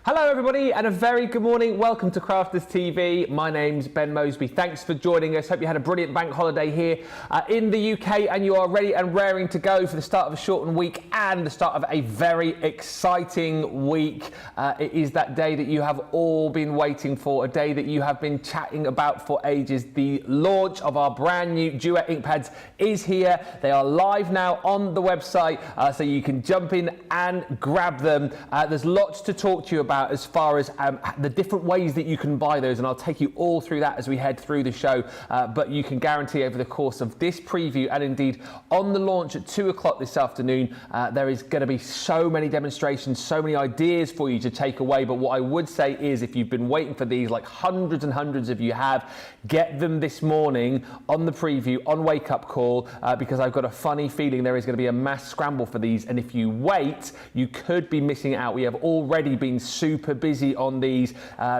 Hello everybody and a very good morning. Welcome to Crafters TV. My name's Ben Moseby. Thanks for joining us. Hope you had a brilliant bank holiday here in the UK and you are ready and raring to go for the start of a shortened week and the start of a very exciting week. It is that day that you have all been waiting for, a day that you have been chatting about for ages. The launch of our brand new Duet ink pads is here. They are live now on the website, so you can jump in and grab them. There's lots to talk to you about as far as the different ways that you can buy those, and I'll take you all through that as we head through the show, but you can guarantee over the course of this preview and indeed on the launch at 2 o'clock this afternoon, there is going to be so many demonstrations, so many ideas for you to take away. But what I would say is, if you've been waiting for these, like hundreds and hundreds of you have, get them this morning on the preview, on Wake Up Call, because I've got a funny feeling there is going to be a mass scramble for these, and if you wait, you could be missing out. We have already been super busy on these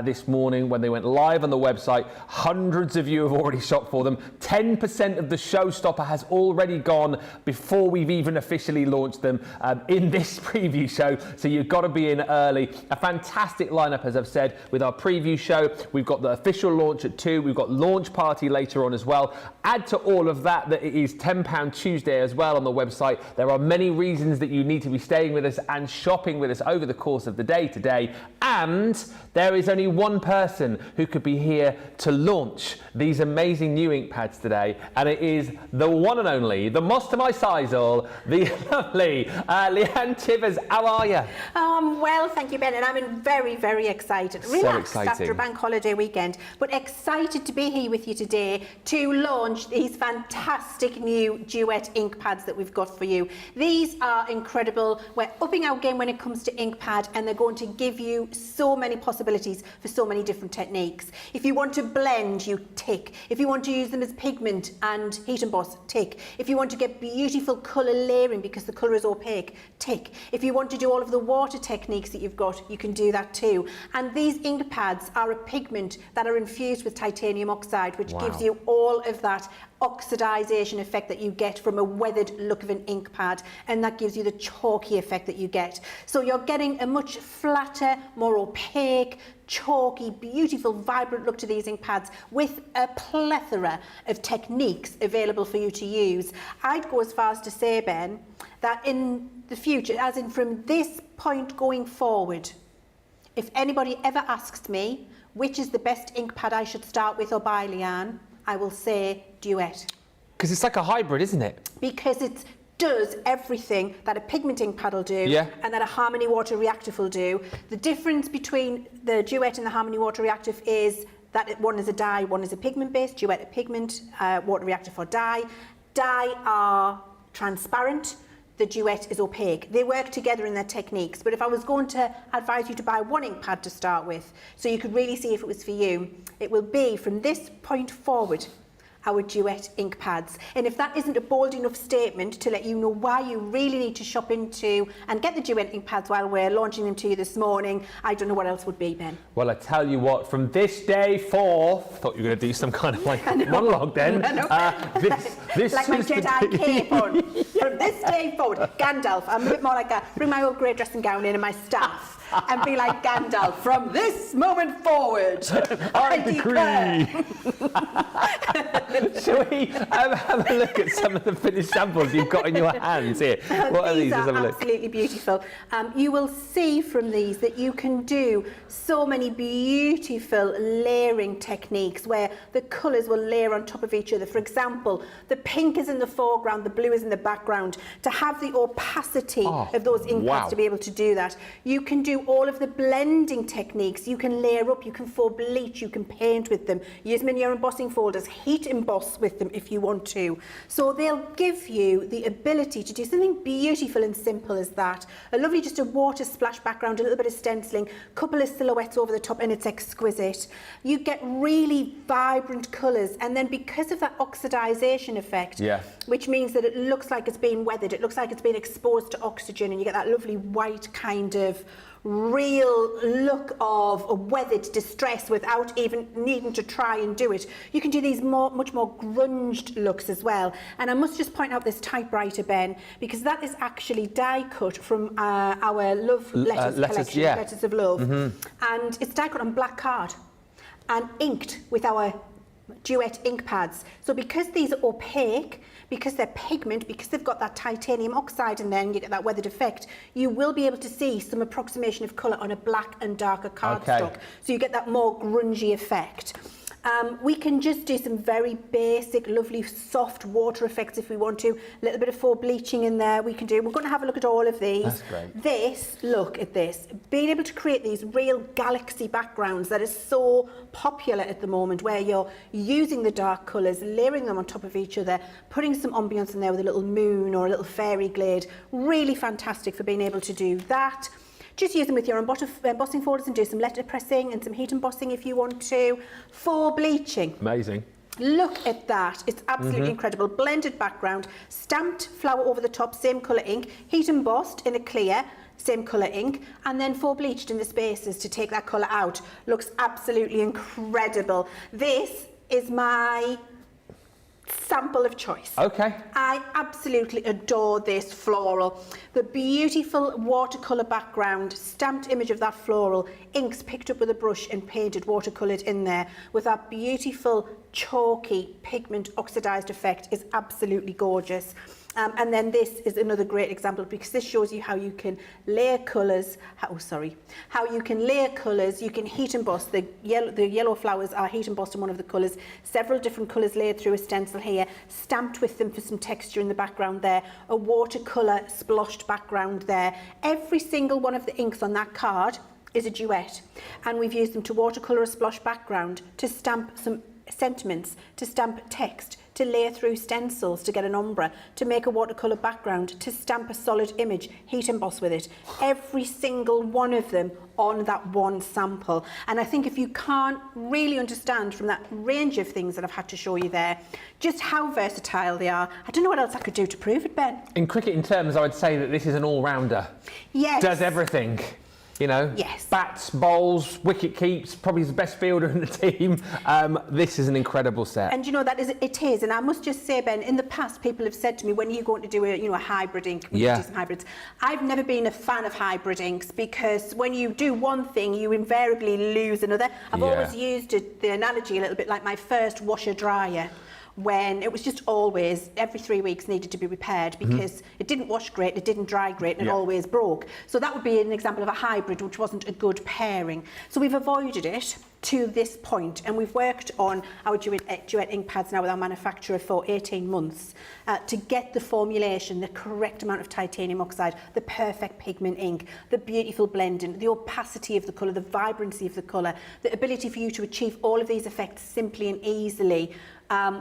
this morning when they went live on the website. Hundreds of you have already shopped for them. 10% of the showstopper has already gone before we've even officially launched them in this preview show, so you've got to be in early. A fantastic lineup, as I've said, with our preview show. We've got the official launch at 2. We've got launch party later on as well. Add to all of that that it is £10 Tuesday as well on the website. There are many reasons that you need to be staying with us and shopping with us over the course of the day today. And there is only one person who could be here to launch these amazing new ink pads today, and it is the one and only, the most to my sizeall, the lovely Leann Chivers. How are you? Oh, I'm well, thank you, Ben, and I'm very, very excited. Relaxed after a bank holiday weekend, but excited to be here with you today to launch these fantastic new Duet ink pads that we've got for you. These are incredible. We're upping our game when it comes to ink pad, and they're going to give you so many possibilities for so many different techniques. If you want to blend, you tick. If you want to use them as pigment and heat emboss, tick. If you want to get beautiful colour layering because the colour is opaque, tick. If you want to do all of the water techniques that you've got, you can do that too. And these ink pads are a pigment that are infused with titanium oxide, which gives you all of that oxidization effect that you get from a weathered look of an ink pad, and that gives you the chalky effect that you get. So you're getting a much flatter, more opaque, chalky, beautiful, vibrant look to these ink pads with a plethora of techniques available for you to use. I'd go as far as to say, Ben, that in the future, as in from this point going forward, if anybody ever asks me which is the best ink pad I should start with or buy, Leann, I will say Duet. Because it's like a hybrid, isn't it? Because it does everything that a pigment ink pad will do, and that a Harmony Water Reactive will do. The difference between the Duet and the Harmony Water Reactive is that one is a dye, one is a pigment based. Duet a pigment, Water Reactive for dye. Dye are transparent. The Duet is opaque. They work together in their techniques, but if I was going to advise you to buy one ink pad to start with, so you could really see if it was for you, it will be from this point forward our Duet ink pads. And if that isn't a bold enough statement to let you know why you really need to shop into and get the Duet ink pads while we're launching them to you this morning, I don't know what else would be, Ben. Well, I tell you what, from this day forth, thought you were going to do some kind of like monologue then. This like my Jedi cape on. From this day forward, Gandalf, I'm a bit more like that. Bring my old grey dressing gown in and my staff and be like Gandalf. From this moment forward, I decree. Shall we have a look at some of the finished samples you've got in your hands here? What are these? These are absolutely beautiful. You will see from these that you can do so many beautiful layering techniques where the colours will layer on top of each other. For example, the pink is in the foreground, the blue is in the background. To have the opacity of those ink pads to be able to do that, you can do all of the blending techniques. You can layer up, you can faux bleach, you can paint with them, use them in your embossing folders, heat emboss with them if you want to. So they'll give you the ability to do something beautiful and simple as that. A lovely, just a water splash background, a little bit of stenciling, couple of silhouettes over the top, and it's exquisite. You get really vibrant colours, and then because of that oxidization effect effect, Yeah. which means that it looks like it's been weathered, it looks like it's been exposed to oxygen, and you get that lovely white kind of real look of weathered distress without even needing to try and do it. You can do these much more grunged looks as well. And I must just point out this typewriter, Ben, because that is actually die cut from our Love Letters collection, yeah. Letters of Love. And it's die cut on black card and inked with our Duet ink pads. So because these are opaque, because they're pigment, because they've got that titanium oxide in there and you get that weathered effect, you will be able to see some approximation of colour on a black and darker cardstock. So you get that more grungy effect. We can just do some very basic, lovely, soft water effects if we want to. A little bit of faux bleaching in there we can do. We're going to have a look at all of these. That's great. This, look at this. Being able to create these real galaxy backgrounds that is so popular at the moment, where you're using the dark colours, layering them on top of each other, putting some ambience in there with a little moon or a little fairy glade. Really fantastic for being able to do that. Just use them with your embossing folders and do some letter pressing and some heat embossing if you want to. For bleaching. Amazing. Look at that. It's absolutely incredible. Blended background, stamped flower over the top, same colour ink, heat embossed in a clear, same colour ink, and then for bleached in the spaces to take that colour out. Looks absolutely incredible. This is my sample of choice. Okay. I absolutely adore this floral. The beautiful watercolour background, stamped image of that floral, inks picked up with a brush and painted, watercoloured in there, with that beautiful chalky pigment oxidised effect is absolutely gorgeous. And then this is another great example, because this shows you how you can layer colours. How you can layer colours. You can heat emboss. The yellow flowers are heat embossed in one of the colours. Several different colours layered through a stencil here, stamped with them for some texture in the background there. A watercolour splotched background there. Every single one of the inks on that card is a duet, and we've used them to watercolour a splotched background, to stamp some sentiments, to stamp text, to layer through stencils to get an ombre, to make a watercolour background, to stamp a solid image, heat emboss with it. Every single one of them on that one sample. And I think if you can't really understand from that range of things that I've had to show you there, just how versatile they are, I don't know what else I could do to prove it, Ben. In cricketing terms, I would say that this is an all-rounder. Yes. Does everything. You know, yes. Bats, bowls, wicket keeps, probably the best fielder in the team. This is an incredible set. And you know, it is. And I must just say, Ben, in the past, people have said to me, when are you going to do a hybrid ink? We do some hybrids. I've never been a fan of hybrid inks, because when you do one thing, you invariably lose another. I've always used the analogy a little bit like my first washer dryer, when it was just always, every 3 weeks needed to be repaired, because it didn't wash great, it didn't dry great, and it always broke. So that would be an example of a hybrid, which wasn't a good pairing. So we've avoided it to this point, and we've worked on our Duet ink pads now with our manufacturer for 18 months to get the formulation, the correct amount of titanium oxide, the perfect pigment ink, the beautiful blending, the opacity of the colour, the vibrancy of the colour, the ability for you to achieve all of these effects simply and easily.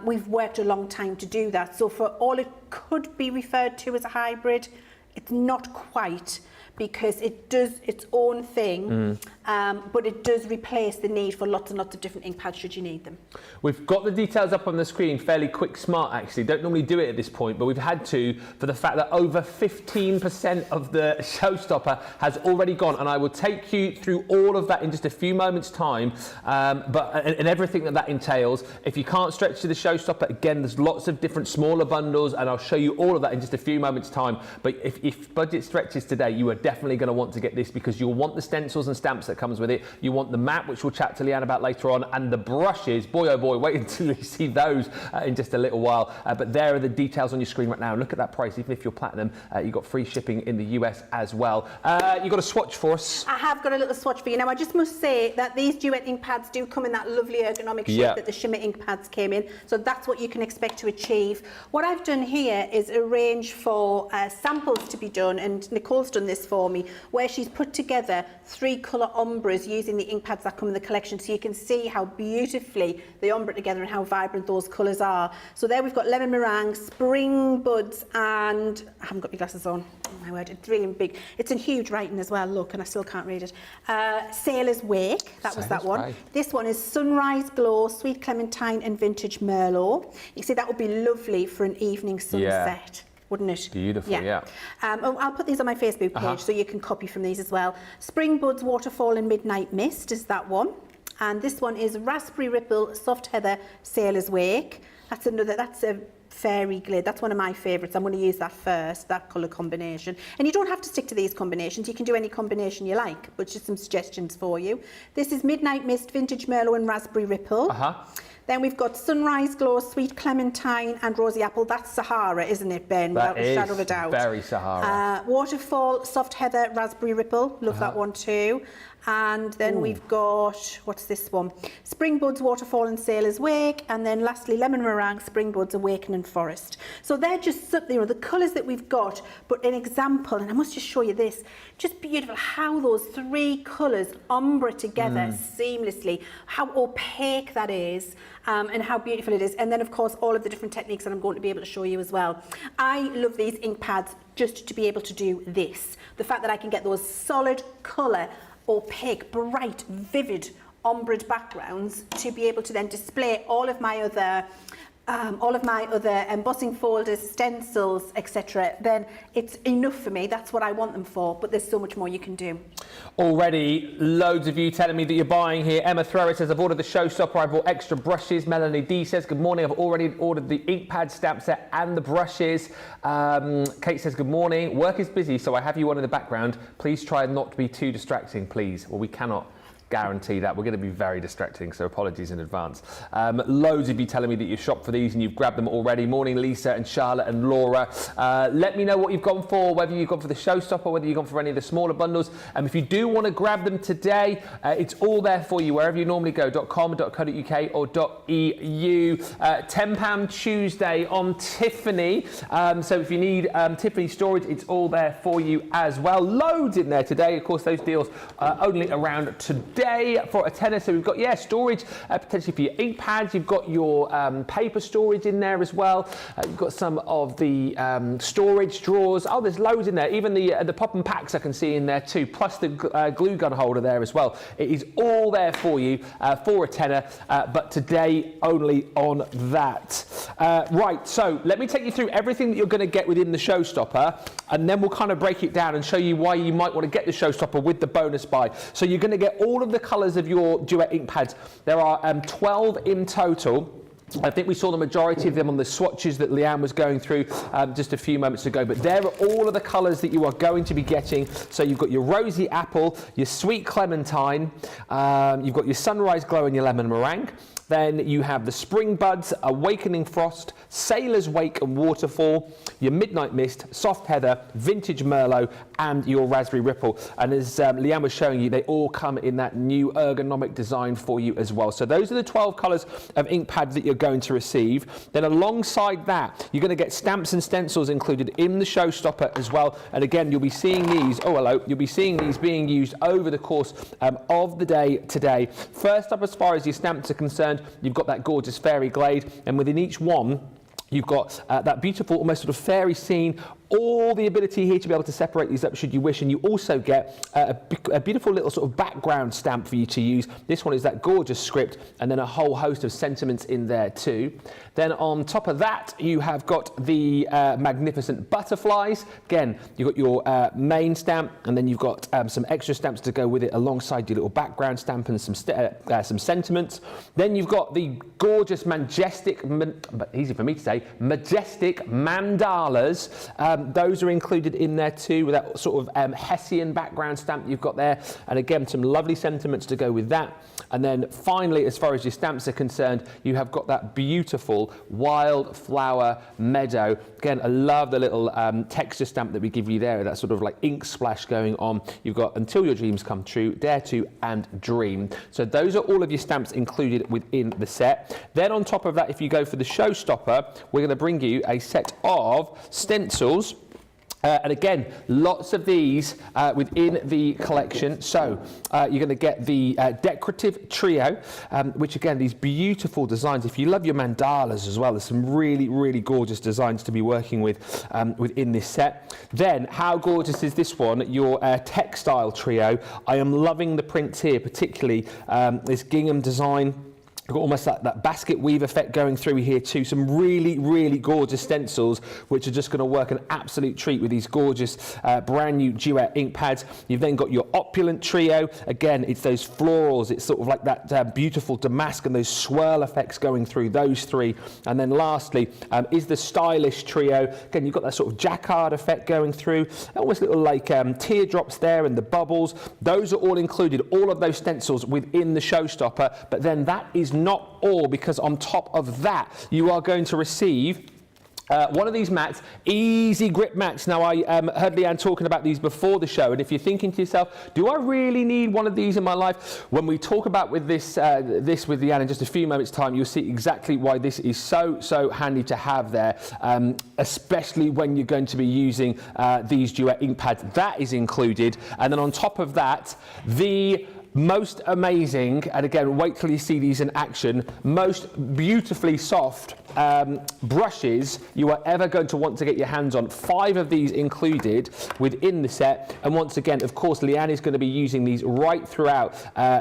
We've worked a long time to do that. So for all it could be referred to as a hybrid, it's not quite, because it does its own thing, but it does replace the need for lots and lots of different ink pads should you need them. We've got the details up on the screen, fairly quick smart actually. Don't normally do it at this point, but we've had to, for the fact that over 15% of the showstopper has already gone, and I will take you through all of that in just a few moments' time, and everything that entails. If you can't stretch to the showstopper, again, there's lots of different smaller bundles, and I'll show you all of that in just a few moments' time. But if budget stretches today, you are definitely going to want to get this, because you'll want the stencils and stamps that comes with it. You want the mat, which we'll chat to Leann about later on, and the brushes. Boy, oh boy, wait until you see those in just a little while. But there are the details on your screen right now. Look at that price. Even if you're platinum, you've got free shipping in the US as well. You've got a swatch for us. I have got a little swatch for you. Now, I just must say that these Duet ink pads do come in that lovely ergonomic shape that the shimmer ink pads came in. So that's what you can expect to achieve. What I've done here is arrange for samples to be done, and Nicole's done this for for me, where she's put together 3 colour ombres using the ink pads that come in the collection, so you can see how beautifully they ombre together and how vibrant those colours are. So there we've got lemon meringue, spring buds, and I haven't got my glasses on. Oh my word, it's really big. It's in huge writing as well, look, and I still can't read it. Sailor's Wake, that was that one. Right. This one is Sunrise Glow, Sweet Clementine and Vintage Merlot. You can see that would be lovely for an evening sunset. Wouldn't it? Beautiful, yeah. I'll put these on my Facebook page so you can copy from these as well. Spring Buds, Waterfall and Midnight Mist is that one. And this one is Raspberry Ripple, Soft Heather, Sailor's Wake. That's a fairy glade. That's one of my favourites. I'm going to use that first, that colour combination. And you don't have to stick to these combinations. You can do any combination you like, but just some suggestions for you. This is Midnight Mist, Vintage Merlot and Raspberry Ripple. Then we've got Sunrise Glow, Sweet Clementine and Rosy Apple. That's Sahara, isn't it, Ben? That Without a shadow of a doubt. Very Sahara. Waterfall, Soft Heather, Raspberry Ripple. Love that one too. And then we've got, what's this one? Spring Buds, Waterfall and Sailor's Wake. And then lastly, Lemon Meringue, Spring Buds, Awakening Forest. So they're just, you know, the colours that we've got, but an example, and I must just show you this, just beautiful how those 3 colours ombre together seamlessly, how opaque that is, and how beautiful it is. And then, of course, all of the different techniques that I'm going to be able to show you as well. I love these ink pads just to be able to do this. The fact that I can get those solid colour, opaque, bright, vivid, ombre backgrounds to be able to then display all of my other embossing folders, stencils, etc. Then it's enough for me. That's what I want them for, but there's so much more you can do. Already loads of you telling me that you're buying here. Emma Thrower says, I've ordered the showstopper, I bought extra brushes. Melanie D says, good morning, I've already ordered the ink pad stamp set and the brushes. Kate says, good morning, work is busy, so I have you on in the background. Please try not to be too distracting, please. Well, we cannot guarantee that. We're going to be very distracting, so apologies in advance. Loads of you telling me that you've shopped for these and you've grabbed them already. Morning, Lisa and Charlotte and Laura. Let me know what you've gone for, whether you've gone for the showstopper, whether you've gone for any of the smaller bundles. If you do want to grab them today, it's all there for you wherever you normally go, .com.co.uk or .eu. £10 Tuesday on Tiffany. So if you need Tiffany storage, it's all there for you as well. Loads in there today. Of course, those deals are only around today for a tenner. So we've got, storage potentially for your ink pads. You've got your paper storage in there as well. You've got some of the storage drawers. Oh, there's loads in there. Even the pop and packs I can see in there too, plus the glue gun holder there as well. It is all there for you for a tenner, but today only on that. Right, so let me take you through everything that you're going to get within the showstopper, and then we'll kind of break it down and show you why you might want to get the showstopper with the bonus buy. So you're going to get all of the colours of your Duet ink pads. There are 12 in total. I think we saw the majority of them on the swatches that Leann was going through just a few moments ago, but there are all of the colours that you are going to be getting. So you've got your Rosy Apple, your Sweet Clementine, you've got your Sunrise Glow and your Lemon Meringue. Then you have the Spring Buds, Awakening Frost, Sailor's Wake and Waterfall, your Midnight Mist, Soft Heather, Vintage Merlot, and your Raspberry Ripple. And as Leann was showing you, they all come in that new ergonomic design for you as well. So those are the 12 colours of ink pads that you're going to receive. Then alongside that, you're going to get stamps and stencils included in the showstopper as well. And again, you'll be seeing these, you'll be seeing these being used over the course of the day today. First up, as far as your stamps are concerned, you've got that gorgeous fairy glade, and within each one you've got that beautiful almost sort of fairy scene, all the ability here to be able to separate these up should you wish, and you also get a beautiful little sort of background stamp for you to use. This one is that gorgeous script, and then a whole host of sentiments in there too. Then on top of that, you have got the magnificent butterflies. Again, you've got your main stamp, and then you've got some extra stamps to go with it alongside your little background stamp and some sentiments. Then you've got the gorgeous, majestic, but easy for me to say, majestic mandalas. Those are included in there too, with that sort of Hessian background stamp you've got there, and again some lovely sentiments to go with that. And then finally, as far as your stamps are concerned, you have got that beautiful wildflower meadow. Again, I love the little texture stamp that we give you there, that sort of like ink splash going on. You've got Until Your Dreams Come True, Dare To, and Dream. So those are all of your stamps included within the set. Then on top of that, if you go for the showstopper, we're going to bring you a set of stencils. And again, lots of these within the collection. So you're going to get the decorative trio, which again, these beautiful designs. If you love your mandalas as well, there's some really, really gorgeous designs to be working with within this set. Then, how gorgeous is this one? Your textile trio. I am loving the prints here, particularly this gingham design. I've got almost that basket weave effect going through here too. Some really, really gorgeous stencils, which are just going to work an absolute treat with these gorgeous brand new Duet ink pads. You've then got your opulent trio. Again, it's those florals. It's sort of like that beautiful damask and those swirl effects going through those three. And then lastly is the stylish trio. Again, you've got that sort of jacquard effect going through. Almost little like teardrops there and the bubbles. Those are all included, all of those stencils within the showstopper. But then that is not all, because on top of that you are going to receive one of these mats, easy grip mats. Now, I heard Leann talking about these before the show, and if you're thinking to yourself, do I really need one of these in my life? When we talk about with this with Leann in just a few moments' time, you'll see exactly why this is so handy to have there, especially when you're going to be using these Duet ink pads. That is included, and then on top of that, the most amazing, and again, wait till you see these in action, most beautifully soft brushes you are ever going to want to get your hands on. 5 of these included within the set, and once again, of course, Leann is going to be using these right throughout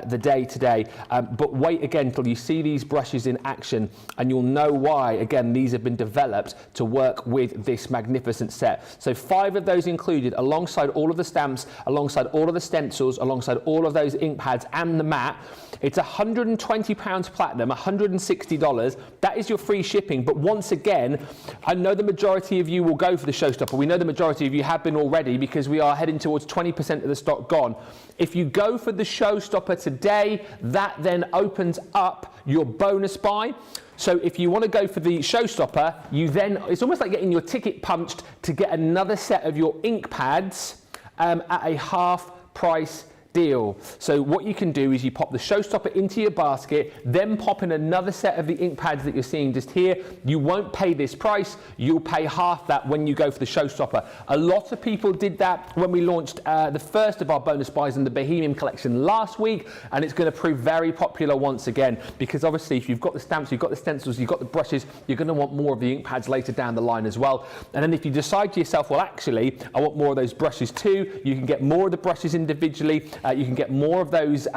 the day today, but wait again till you see these brushes in action and you'll know why. Again, these have been developed to work with this magnificent set. So 5 of those included, alongside all of the stamps, alongside all of the stencils, alongside all of those ink pads and the mat. It's £120 platinum, $160. That is your free shipping. But once again, I know the majority of you will go for the showstopper. We know the majority of you have been already, because we are heading towards 20% of the stock gone. If you go for the showstopper today, that then opens up your bonus buy. So if you want to go for the showstopper, you then, it's almost like getting your ticket punched to get another set of your ink pads at a half price deal. So what you can do is you pop the showstopper into your basket, then pop in another set of the ink pads that you're seeing just here. You won't pay this price, you'll pay half that when you go for the showstopper. A lot of people did that when we launched the first of our bonus buys in the Bohemian collection last week, and it's going to prove very popular once again, because obviously if you've got the stamps, you've got the stencils, you've got the brushes, you're going to want more of the ink pads later down the line as well. And then if you decide to yourself, well, actually I want more of those brushes too, you can get more of the brushes individually. You can get more of those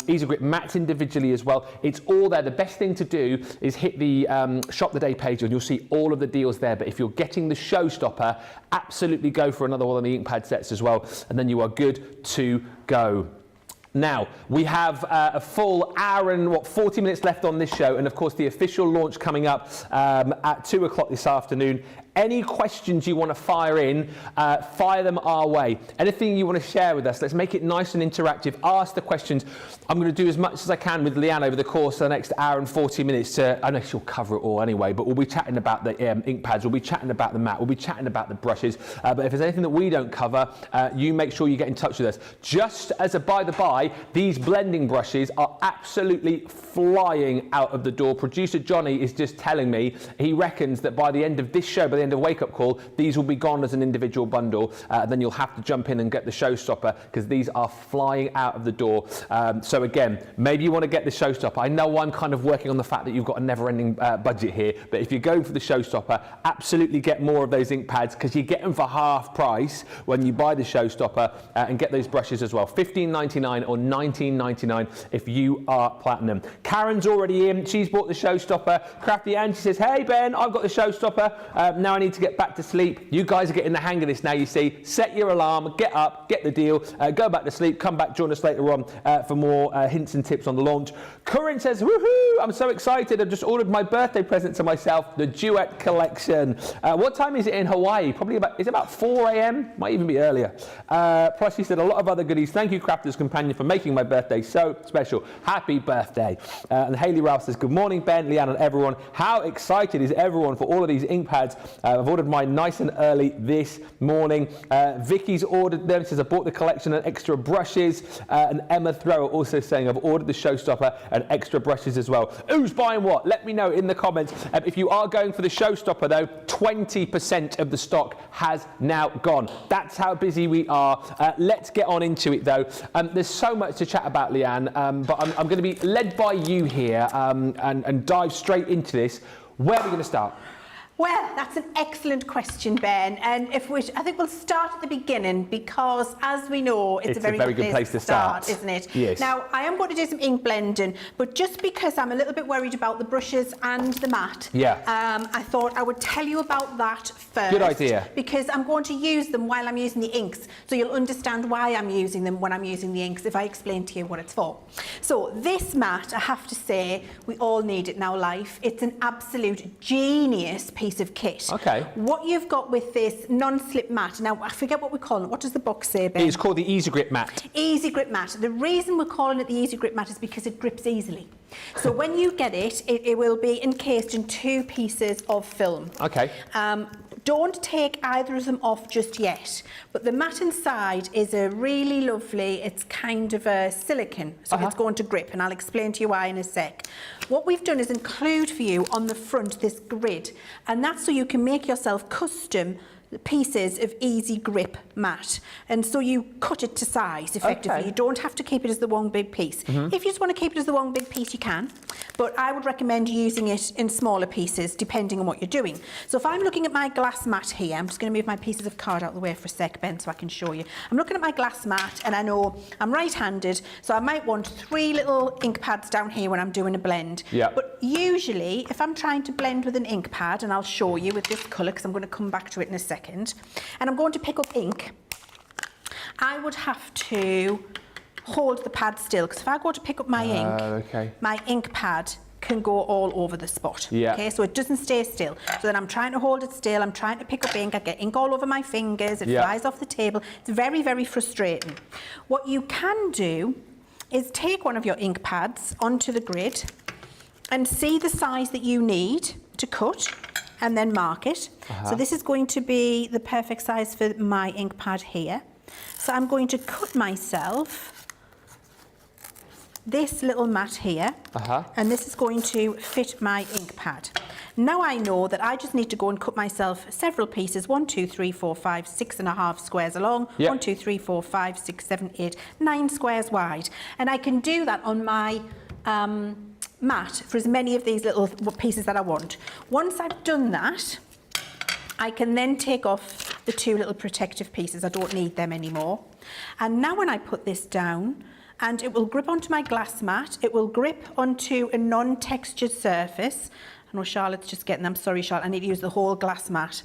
Easy Grip mats individually as well. It's all there. The best thing to do is hit the Shop the Day page and you'll see all of the deals there. But if you're getting the showstopper, absolutely go for another one of the ink pad sets as well, and then you are good to go. Now, we have a full hour and 40 minutes left on this show, and of course the official launch coming up at 2 o'clock this afternoon. Any questions you want to fire in, fire them our way. Anything you want to share with us, let's make it nice and interactive. Ask the questions. I'm going to do as much as I can with Leann over the course of the next hour and 40 minutes. I know she'll cover it all anyway, but we'll be chatting about the ink pads, we'll be chatting about the mat, we'll be chatting about the brushes. But if there's anything that we don't cover, you make sure you get in touch with us. Just as a by the by, these blending brushes are absolutely flying out of the door. Producer Johnny is just telling me he reckons that by the end of this show, by the end of Wake Up Call, these will be gone as an individual bundle. Then you'll have to jump in and get the showstopper, because these are flying out of the door. So again, maybe you want to get the showstopper. I know I'm kind of working on the fact that you've got a never-ending budget here, but if you're going for the showstopper, absolutely get more of those ink pads, because you get them for half price when you buy the showstopper, and get those brushes as well. $15.99 or $19.99 if you are platinum. Karen's already in. She's bought the showstopper. Crafty Angie says, hey Ben, I've got the showstopper. Now I need to get back to sleep. You guys are getting the hang of this now, you see. Set your alarm, get up, get the deal, go back to sleep, come back, join us later on for more hints and tips on the launch. Corinne says, woohoo, I'm so excited. I've just ordered my birthday present to myself, the Duet collection. What time is it in Hawaii? Probably about 4 a.m., might even be earlier. Plus she said a lot of other goodies. Thank you, Crafter's Companion, for making my birthday so special. Happy birthday. And Hayley Ralph says, good morning, Ben, Leann, and everyone. How excited is everyone for all of these ink pads I've ordered mine nice and early this morning. Vicky's ordered them, says I bought the collection and extra brushes. And Emma Thrower also saying I've ordered the showstopper and extra brushes as well. Who's buying what? Let me know in the comments. If you are going for the showstopper though, 20% of the stock has now gone. That's how busy we are. Let's get on into it though. There's so much to chat about, Leann, but I'm going to be led by you here and dive straight into this. Where are we going to start? Well, that's an excellent question, Ben. And I think we'll start at the beginning because, as we know, it's a very good place to start, isn't it? Yes. Now, I am going to do some ink blending, but just because I'm a little bit worried about the brushes and the mat, I thought I would tell you about that first. Good idea. Because I'm going to use them while I'm using the inks, so you'll understand why I'm using them when I'm using the inks if I explain to you what it's for. So this mat, I have to say, we all need it in our life. It's an absolute genius piece of kit. Okay. What you've got with this non-slip mat, now I forget what we call it. What does the box say, Ben? It's called the Easy Grip mat. Easy Grip mat. The reason we're calling it the Easy Grip mat is because it grips easily. So when you get it, it will be encased in 2 pieces of film. Okay. Don't take either of them off just yet, but the mat inside is a really lovely, it's kind of a silicone, so it's going to grip, and I'll explain to you why in a sec. What we've done is include for you on the front this grid, and that's so you can make yourself custom pieces of easy grip mat, and so you cut it to size effectively. Okay. You don't have to keep it as the one big piece. If you just want to keep it as the one big piece, you can, but I would recommend using it in smaller pieces depending on what you're doing. So if I'm looking at my glass mat here, I'm just going to move my pieces of card out of the way for a sec, Ben, so I can show you. I'm looking at my glass mat and I know I'm right-handed, so I might want 3 little ink pads down here when I'm doing a blend. Yeah. But usually if I'm trying to blend with an ink pad, and I'll show you with this colour because I'm going to come back to it in a second, and I'm going to pick up ink, I would have to hold the pad still, because if I go to pick up my ink, my ink pad can go all over the spot. Okay, so it doesn't stay still. So then I'm trying to hold it still, I'm trying to pick up ink, I get ink all over my fingers, it flies off the table. It's very, very frustrating. What you can do is take one of your ink pads onto the grid and see the size that you need to cut, and then mark it. So this is going to be the perfect size for my ink pad here. So I'm going to cut myself this little mat here, and this is going to fit my ink pad. Now I know that I just need to go and cut myself several pieces, 1, 2, 3, 4, 5, 6.5 squares along, 1, 2, 3, 4, 5, 6, 7, 8, 9 squares wide. And I can do that on my mat for as many of these little pieces that I want. Once I've done that, I can then take off the 2 little protective pieces. I don't need them anymore. And now when I put this down, and it will grip onto my glass mat, it will grip onto a non-textured surface. I know Charlotte's just getting, I'm sorry Charlotte, I need to use the whole glass mat.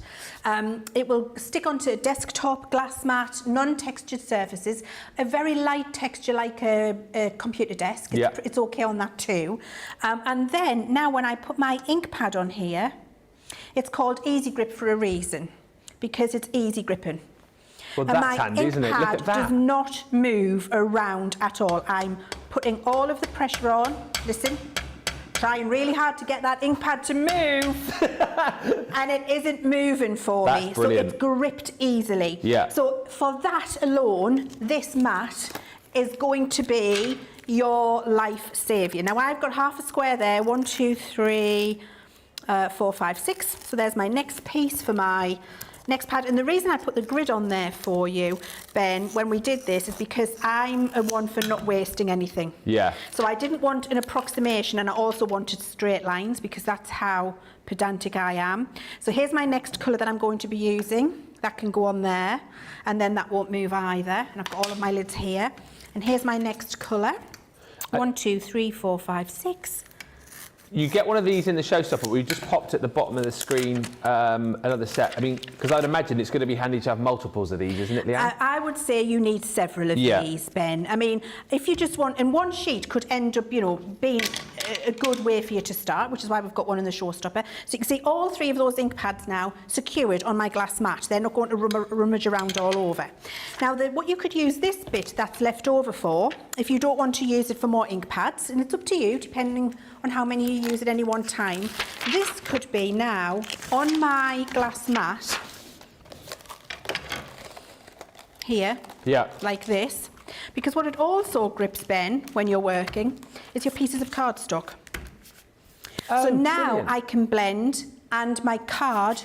It will stick onto a desktop glass mat, non-textured surfaces, a very light texture like a computer desk. It's okay on that too. And then now when I put my ink pad on here, it's called Easy Grip for a reason, because it's easy gripping. Well, that's handy, isn't it? Look at that. My ink pad does not move around at all. I'm putting all of the pressure on. Listen. Trying really hard to get that ink pad to move and it isn't moving for me. Brilliant. So it's gripped easily. So for that alone, this mat is going to be your life saviour. Now I've got half a square there, 1, 2, 3, 4, 5, 6. So there's my next piece for my next pad. And the reason I put the grid on there for you, Ben, when we did this, is because I'm a one for not wasting anything. So I didn't want an approximation, and I also wanted straight lines because that's how pedantic I am. So here's my next colour that I'm going to be using. That can go on there, and then that won't move either. And I've got all of my lids here. And here's my next colour. 1, 2, 3, 4, 5, 6. You get one of these in the showstopper, we just popped at the bottom of the screen another set. I mean, because I'd imagine it's going to be handy to have multiples of these, isn't it, Leann? I would say you need several of these, Ben. I mean, if you just want, and one sheet could end up, you know, being a good way for you to start, which is why we've got one in the showstopper. So you can see all 3 of those ink pads now secured on my glass mat. They're not going to rummage around all over. Now, what you could use this bit that's left over for, if you don't want to use it for more ink pads, and it's up to you, depending on how many you use at any one time, this could be now on my glass mat here, like this. Because what it also grips, Ben, when you're working, is your pieces of cardstock. So now brilliant. I can blend and my card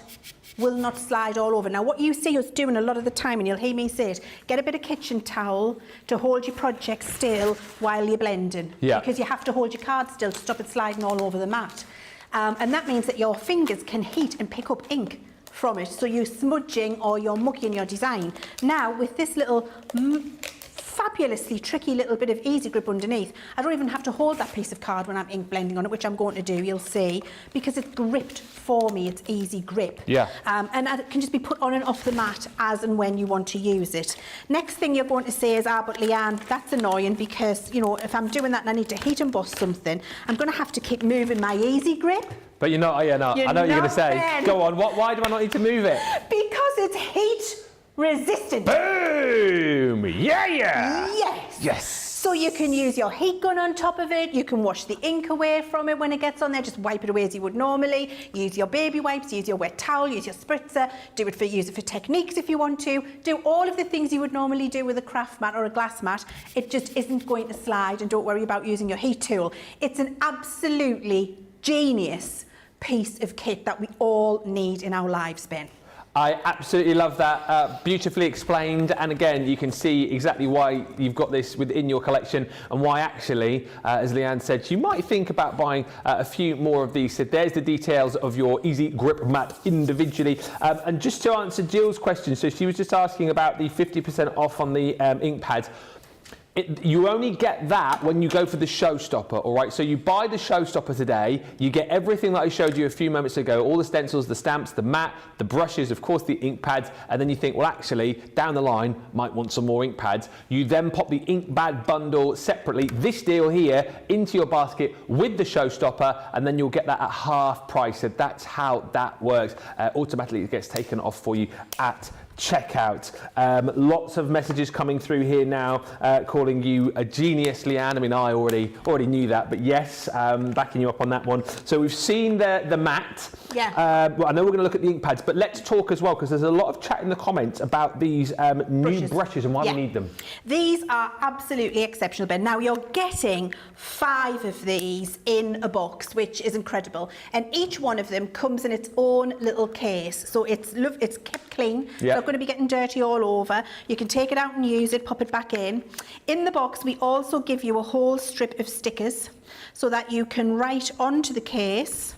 will not slide all over. Now, what you see us doing a lot of the time, and you'll hear me say it, get a bit of kitchen towel to hold your project still while you're blending. Because you have to hold your card still to stop it sliding all over the mat. And that means that your fingers can heat and pick up ink from it, so you're smudging or you're mucking your design. Now, with this little fabulously tricky little bit of easy grip underneath, I don't even have to hold that piece of card when I'm ink blending on it, which I'm going to do, you'll see, because it's gripped for me, it's easy grip. And it can just be put on and off the mat as and when you want to use it. Next thing you're going to say is, but Leanne, that's annoying, because, you know, if I'm doing that and I need to heat emboss something, I'm going to have to keep moving my easy grip. But you're not, I know what you're going to say. Ben. Go on, why do I not need to move it? Because it's heat resistant. Boom! Yes! So you can use your heat gun on top of it, you can wash the ink away from it when it gets on there, just wipe it away as you would normally, use your baby wipes, use your wet towel, use your spritzer, use it for techniques if you want to, do all of the things you would normally do with a craft mat or a glass mat. It just isn't going to slide, and don't worry about using your heat tool. It's an absolutely genius piece of kit that we all need in our lives, Ben. I absolutely love that, beautifully explained, and again you can see exactly why you've got this within your collection and why actually, as Leanne said, you might think about buying a few more of these. So there's the details of your easy grip mat individually. And just to answer Jill's question, so she was just asking about the 50% off on the ink pads. You only get that when you go for the showstopper, all right? So you buy the showstopper today, you get everything that I showed you a few moments ago, all the stencils, the stamps, the mat, the brushes, of course the ink pads, and then you think, well actually, down the line, might want some more ink pads. You then pop the ink pad bundle separately, this deal here, into your basket with the showstopper, and then you'll get that at half price. So that's how that works. Automatically it gets taken off for you at checkout. Lots of messages coming through here now, calling you a genius, Leanne. I mean, I already knew that, but yes, backing you up on that one. So we've seen the mat. Well, I know we're going to look at the ink pads, but let's talk as well, because there's a lot of chat in the comments about these new brushes and why we need them. These are absolutely exceptional, Ben. Now you're getting 5 of these in a box, which is incredible, and each one of them comes in its own little case, so it's kept clean. It's not going to be getting dirty all over. You can take it out and use it, pop it back in. In the box, we also give you a whole strip of stickers so that you can write onto the case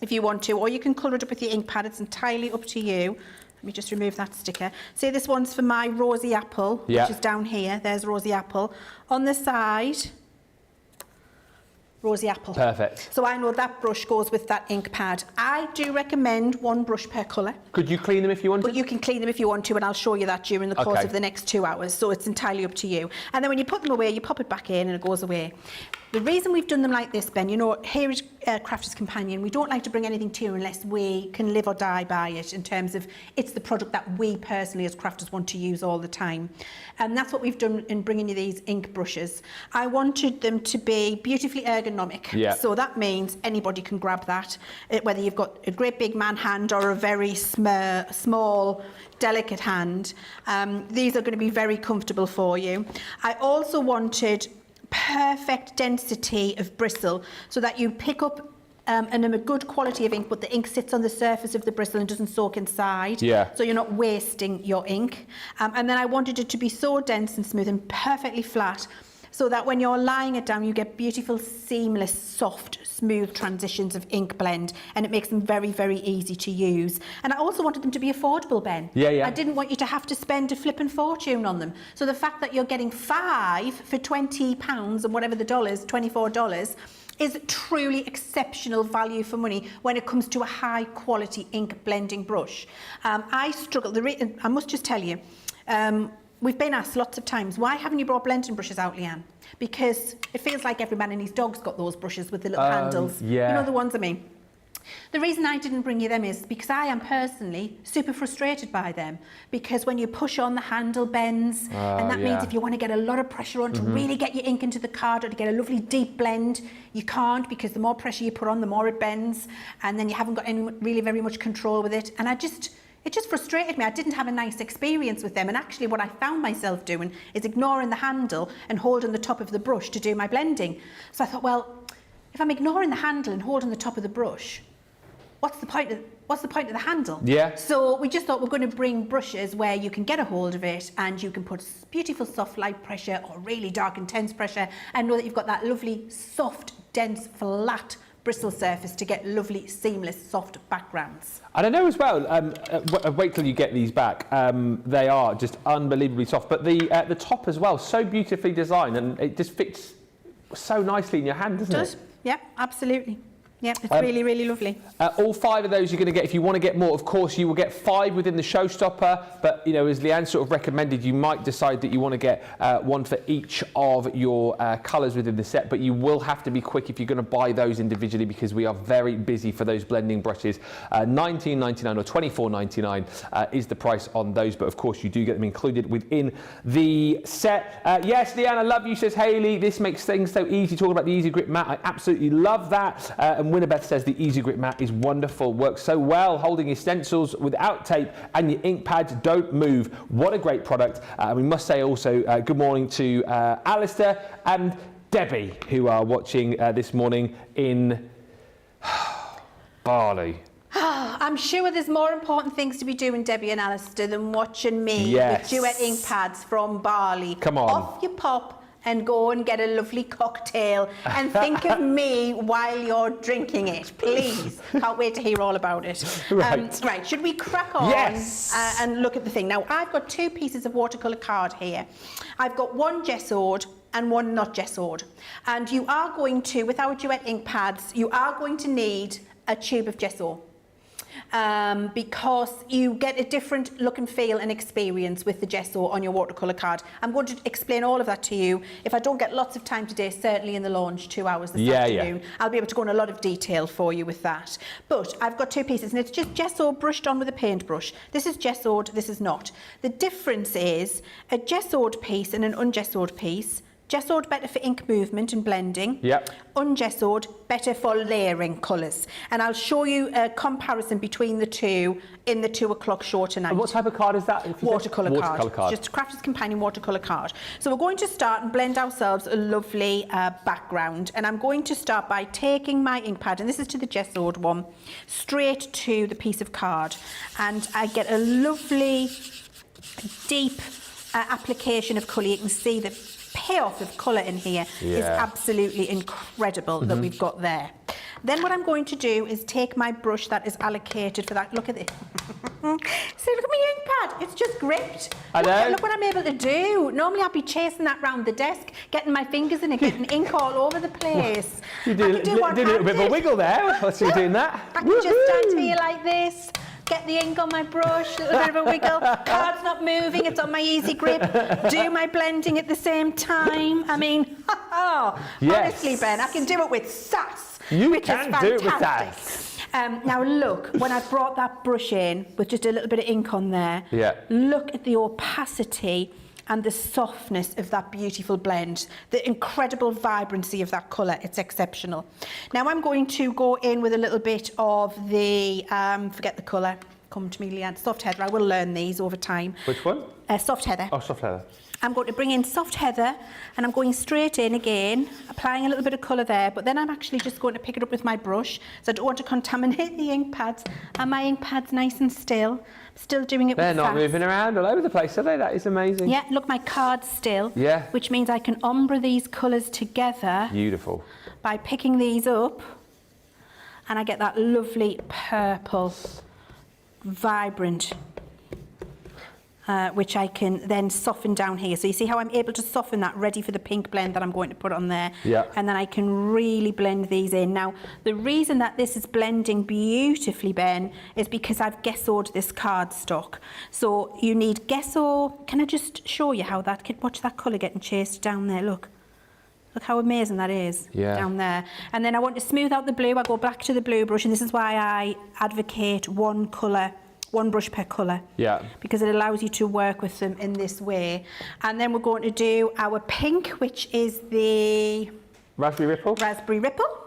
if you want to, or you can colour it up with your ink pad. It's entirely up to you. Let me just remove that sticker. Say this one's for my rosy apple, which is down here. There's rosy apple. On the side, rosy apple. Perfect. So I know that brush goes with that ink pad. I do recommend 1 brush per colour. Could you clean them if you want to? But you can clean them if you want to, and I'll show you that during the course of the next 2 hours. So it's entirely up to you. And then when you put them away, you pop it back in and it goes away. The reason we've done them like this, Ben, you know, here at Crafters Companion, we don't like to bring anything to you unless we can live or die by it, in terms of it's the product that we personally as crafters want to use all the time. And that's what we've done in bringing you these ink brushes. I wanted them to be beautifully ergonomic. So that means anybody can grab that, whether you've got a great big man hand or a very small, delicate hand. These are going to be very comfortable for you. I also wanted perfect density of bristle so that you pick up and a good quality of ink, but the ink sits on the surface of the bristle and doesn't soak inside. So you're not wasting your ink. And then I wanted it to be so dense and smooth and perfectly flat, so that when you're lying it down, you get beautiful, seamless, soft, smooth transitions of ink blend, and it makes them very, very easy to use. And I also wanted them to be affordable, Ben. I didn't want you to have to spend a flippin' fortune on them. So the fact that you're getting 5 for £20 and whatever the dollars, $24, is truly exceptional value for money when it comes to a high quality ink blending brush. I struggle, I must just tell you, we've been asked lots of times, why haven't you brought blending brushes out, Leanne? because it feels like every man and his dog's got those brushes with the little handles. Yeah. You know the ones I mean. The reason I didn't bring you them is because I am personally super frustrated by them, because when you push on the handle bends, and that means if you want to get a lot of pressure on to really get your ink into the card or to get a lovely deep blend, you can't, because the more pressure you put on, the more it bends, and then you haven't got any really very much control with it. And it just frustrated me. I didn't have a nice experience with them, and actually what I found myself doing is ignoring the handle and holding the top of the brush to do my blending. So I thought, well, if I'm ignoring the handle and holding the top of the brush, what's the point of the handle? Yeah. So we just thought we're going to bring brushes where you can get a hold of it and you can put beautiful soft light pressure or really dark intense pressure, and know that you've got that lovely soft dense flat bristle surface to get lovely seamless soft backgrounds. And I know as well, wait till you get these back, they are just unbelievably soft, but the top as well, so beautifully designed, and it just fits so nicely in your hand, doesn't it? Yeah, absolutely. Yeah, it's really, really lovely. All 5 of those you're going to get. If you want to get more, of course, you will get 5 within the showstopper. But, you know, as Leann sort of recommended, you might decide that you want to get one for each of your colours within the set. But you will have to be quick if you're going to buy those individually, because we are very busy for those blending brushes. $19.99 or $24.99 is the price on those. But, of course, you do get them included within the set. Yes, Leann, I love you, says Hayley. This makes things so easy. Talking about the Easy Grip mat, I absolutely love that. And Winnebeth says the Easy Grip mat is wonderful, works so well holding your stencils without tape, and your ink pads don't move. What a great product. We must say also good morning to Alistair and Debbie, who are watching this morning in Bali. I'm sure there's more important things to be doing, Debbie and Alistair, than watching me with Duet ink pads from Bali. Come on. Off you pop and go and get a lovely cocktail and think of me while you're drinking it, please. Can't wait to hear all about it. Right, should we crack on and look at the thing? Now, I've got 2 pieces of watercolour card here. I've got one gessoed and one not gessoed. And you are going to, with our Duet ink pads, you are going to need a tube of gesso. Because you get a different look and feel and experience with the gesso on your watercolour card. I'm going to explain all of that to you. If I don't get lots of time today, certainly in the launch, 2 hours this afternoon, I'll be able to go in a lot of detail for you with that. But I've got 2 pieces, and it's just gesso brushed on with a paintbrush. This is gessoed, this is not. The difference is a gessoed piece and an ungessoed piece. Gessoed better for ink movement and blending. Yep. Ungessoed better for layering colours. And I'll show you a comparison between the two in the 2 o'clock show tonight. And what type of card is that? Watercolour card. Just a Crafters Companion watercolour card. So we're going to start and blend ourselves a lovely background. And I'm going to start by taking my ink pad, and this is to the gessoed one, straight to the piece of card. And I get a lovely deep application of colour. You can see the payoff of colour in here is absolutely incredible that we've got there. Then what I'm going to do is take my brush that is allocated for that. Look at this. See, look at my ink pad. It's just gripped. Look what I'm able to do. Normally I'd be chasing that round the desk, getting my fingers in it, getting ink all over the place. You did a little bit of a wiggle there. What's you doing that? I can just stand here like this. Get the ink on my brush, a little bit of a wiggle. Card's not moving, it's on my Easy Grip. Do my blending at the same time. I mean, honestly, Ben, I can do it with sass. You can do it with sass. Now look, when I brought that brush in with just a little bit of ink on there, look at the opacity and the softness of that beautiful blend, the incredible vibrancy of that colour. It's exceptional. Now I'm going to go in with a little bit of the, forget the colour, come to me, Leann, Soft Heather. I will learn these over time. Which one? Soft Heather. Oh, Soft Heather. I'm going to bring in Soft Heather, and I'm going straight in again, applying a little bit of colour there, but then I'm actually just going to pick it up with my brush, so I don't want to contaminate the ink pads, and my ink pad's nice and still. Still doing it with They're not moving around all over the place, are they? That is amazing. Yeah, look, my card's still. Yeah. Which means I can ombre these colours together. Beautiful. By picking these up, and I get that lovely purple, vibrant, which I can then soften down here. So you see how I'm able to soften that, ready for the pink blend that I'm going to put on there. Yeah. And then I can really blend these in. Now, the reason that this is blending beautifully, Ben, is because I've gessoed this cardstock. So you need gesso. Can I just show you how that, watch that colour getting chased down there, look. Look how amazing that is down there. And then I want to smooth out the blue. I go back to the blue brush, and this is why I advocate one brush per colour. Yeah. Because it allows you to work with them in this way. And then we're going to do our pink, which is the Raspberry Ripple. Raspberry Ripple.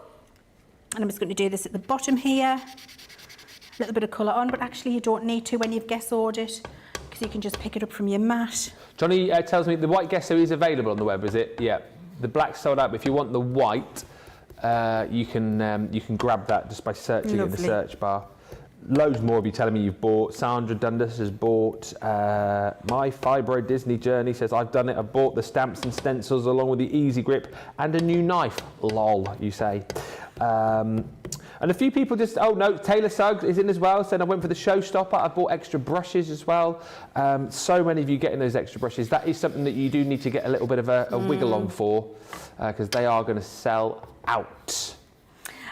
And I'm just going to do this at the bottom here. A little bit of colour on, but actually you don't need to when you've gessoed it, because you can just pick it up from your mat. Johnny tells me the white gesso is available on the web, is it? Yeah. The black's sold out, but if you want the white, you can grab that just by searching in the search bar. Loads more of you telling me you've bought. Sandra Dundas has bought. My Fibro Disney Journey says, I've done it. I've bought the stamps and stencils along with the Easy Grip and a new knife. Lol, you say. And a few people just, oh no, Taylor Suggs is in as well, saying I went for the showstopper. I bought extra brushes as well. So many of you getting those extra brushes. That is something that you do need to get a little bit of a wiggle on for, because they are going to sell out.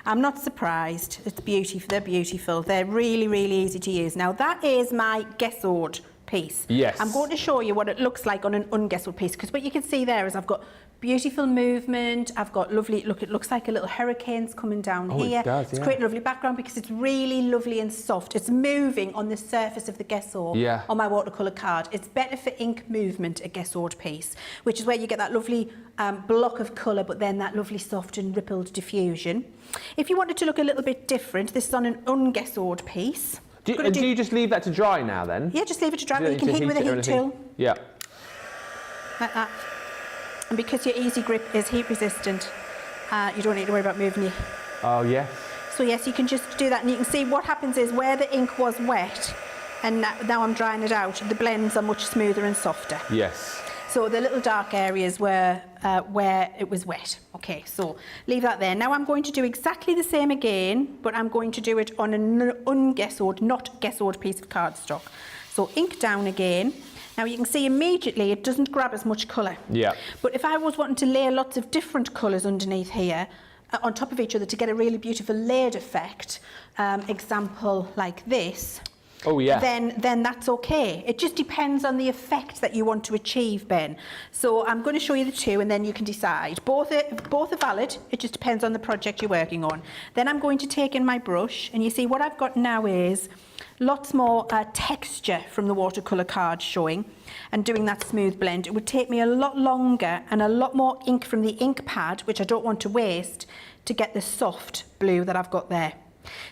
I'm not surprised. It's beautiful. They're beautiful. They're really, really easy to use. Now that is my gessoed piece. Yes. I'm going to show you what it looks like on an ungessoed piece, because what you can see there is I've got beautiful movement. I've got lovely, look, it looks like a little hurricane's coming down here. It does, it's creating a lovely background because it's really lovely and soft. It's moving on the surface of the gesso on my watercolour card. It's better for ink movement, a gessoed piece, which is where you get that lovely block of colour, but then that lovely soft and rippled diffusion. If you wanted to look a little bit different, this is on an ungessoed piece. Do you just leave that to dry now then? Yeah, just leave it to dry, but you can heat with a heat tool. Yeah. Like that. And because your Easy Grip is heat resistant, you don't need to worry about moving it. Oh, yeah. So yes, you can just do that, and you can see what happens is where the ink was wet, and now I'm drying it out, the blends are much smoother and softer. Yes. So the little dark areas were where it was wet. Okay, so leave that there. Now I'm going to do exactly the same again, but I'm going to do it on an ungessoed, not gessoed piece of cardstock. So ink down again. Now you can see immediately it doesn't grab as much colour. Yeah. But if I was wanting to layer lots of different colours underneath here, on top of each other to get a really beautiful layered effect, example like this, then that's okay. It just depends on the effect that you want to achieve, Ben. So I'm going to show you the two and then you can decide. Both are valid, it just depends on the project you're working on. Then I'm going to take in my brush, and you see what I've got now is lots more texture from the watercolour card showing and doing that smooth blend. It would take me a lot longer and a lot more ink from the ink pad, which I don't want to waste, to get the soft blue that I've got there.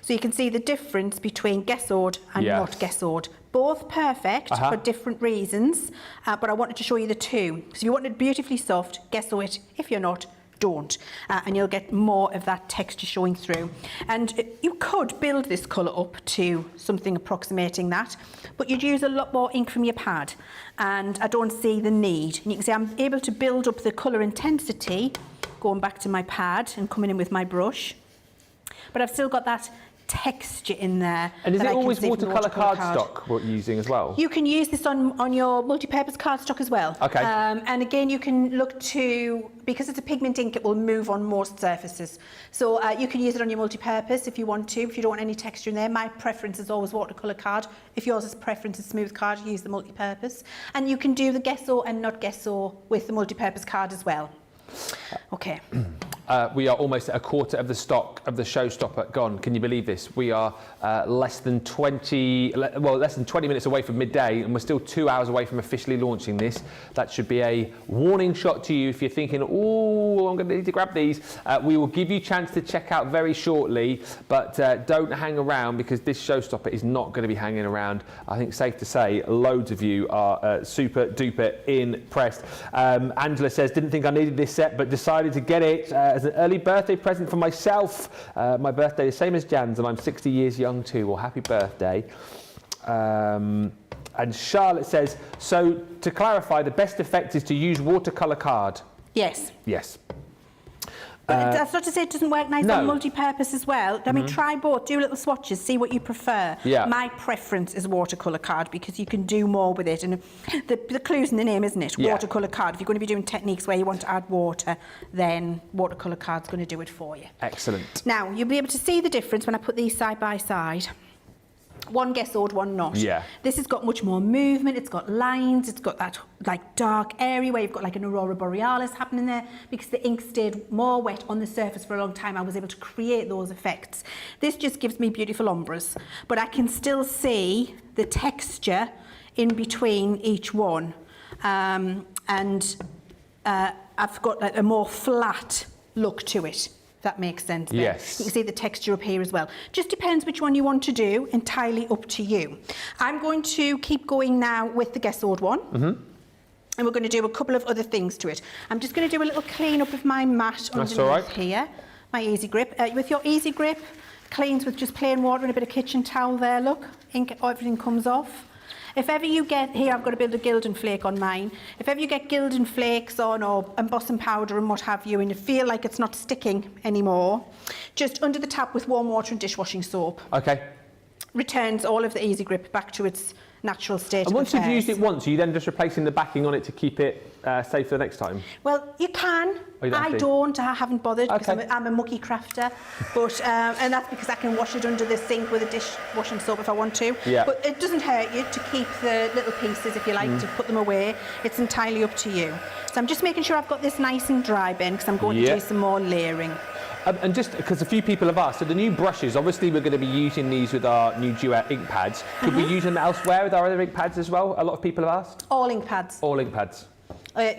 So you can see the difference between gessoed and not gessoed. Both perfect for different reasons, but I wanted to show you the two. So if you want it beautifully soft, gesso it. If you're not, don't, and you'll get more of that texture showing through. And you could build this colour up to something approximating that, but you'd use a lot more ink from your pad, and I don't see the need. And you can see I'm able to build up the colour intensity going back to my pad and coming in with my brush, but I've still got that texture in there. And is it always watercolour cardstock what you're using as well? You can use this on your multi-purpose cardstock as well. Okay. And again, you can look to, because it's a pigment ink, it will move on most surfaces. So you can use it on your multi-purpose if you want to, if you don't want any texture in there. My preference is always watercolour card. If yours is preference is smooth card, use the multi-purpose. And you can do the gesso and not gesso with the multi-purpose card as well. Okay. We are almost at a quarter of the stock of the showstopper gone. Can you believe this? We are less than 20 minutes away from midday, and we're still 2 hours away from officially launching this. That should be a warning shot to you if you're thinking, oh, I'm going to need to grab these. We will give you a chance to check out very shortly, but don't hang around, because this showstopper is not going to be hanging around. I think safe to say loads of you are super duper impressed. Angela says, didn't think I needed this set, but decided to get it as an early birthday present for myself. My birthday is same as Jan's, and I'm 60 years young too. Well, happy birthday. And Charlotte says, so to clarify, the best effect is to use watercolour card. Yes. Yes. But that's not to say it doesn't work nice on multi-purpose as well. I mean, try both, do little swatches, see what you prefer. Yeah. My preference is watercolour card, because you can do more with it. And the clue's in the name, isn't it? Yeah. Watercolour card. If you're going to be doing techniques where you want to add water, then watercolour card's going to do it for you. Excellent. Now, you'll be able to see the difference when I put these side by side. One gets old, one not. Yeah. This has got much more movement, it's got lines, it's got that like dark area where you've got like an aurora borealis happening there. Because the ink stayed more wet on the surface for a long time, I was able to create those effects. This just gives me beautiful ombres, but I can still see the texture in between each one. I've got like a more flat look to it. If that makes sense. Then. Yes. You can see the texture up here as well. Just depends which one you want to do, entirely up to you. I'm going to keep going now with the Guess Old one. And we're going to do a couple of other things to it. I'm just going to do a little clean up of my mat underneath here. My Easy Grip. With your Easy Grip, cleans with just plain water and a bit of kitchen towel there, look. Ink, everything comes off. If ever you get, here I've got a bit of Gildan flake on mine, if ever you get Gildan flakes on or embossing powder and what have you and you feel like it's not sticking anymore, just under the tap with warm water and dishwashing soap. Okay. Returns all of the Easy Grip back to its natural state. And once you've used it once, are you then just replacing the backing on it to keep it safe for the next time? Well, you can. I haven't bothered because I'm a mucky crafter. But, and that's because I can wash it under the sink with a dishwashing soap if I want to. Yeah. But it doesn't hurt you to keep the little pieces if you like to put them away. It's entirely up to you. So I'm just making sure I've got this nice and dry, Ben, because I'm going to do some more layering. And just because a few people have asked, so the new brushes, obviously we're going to be using these with our new Duet ink pads. Could we use them elsewhere with our other ink pads as well? A lot of people have asked. All ink pads. All ink pads.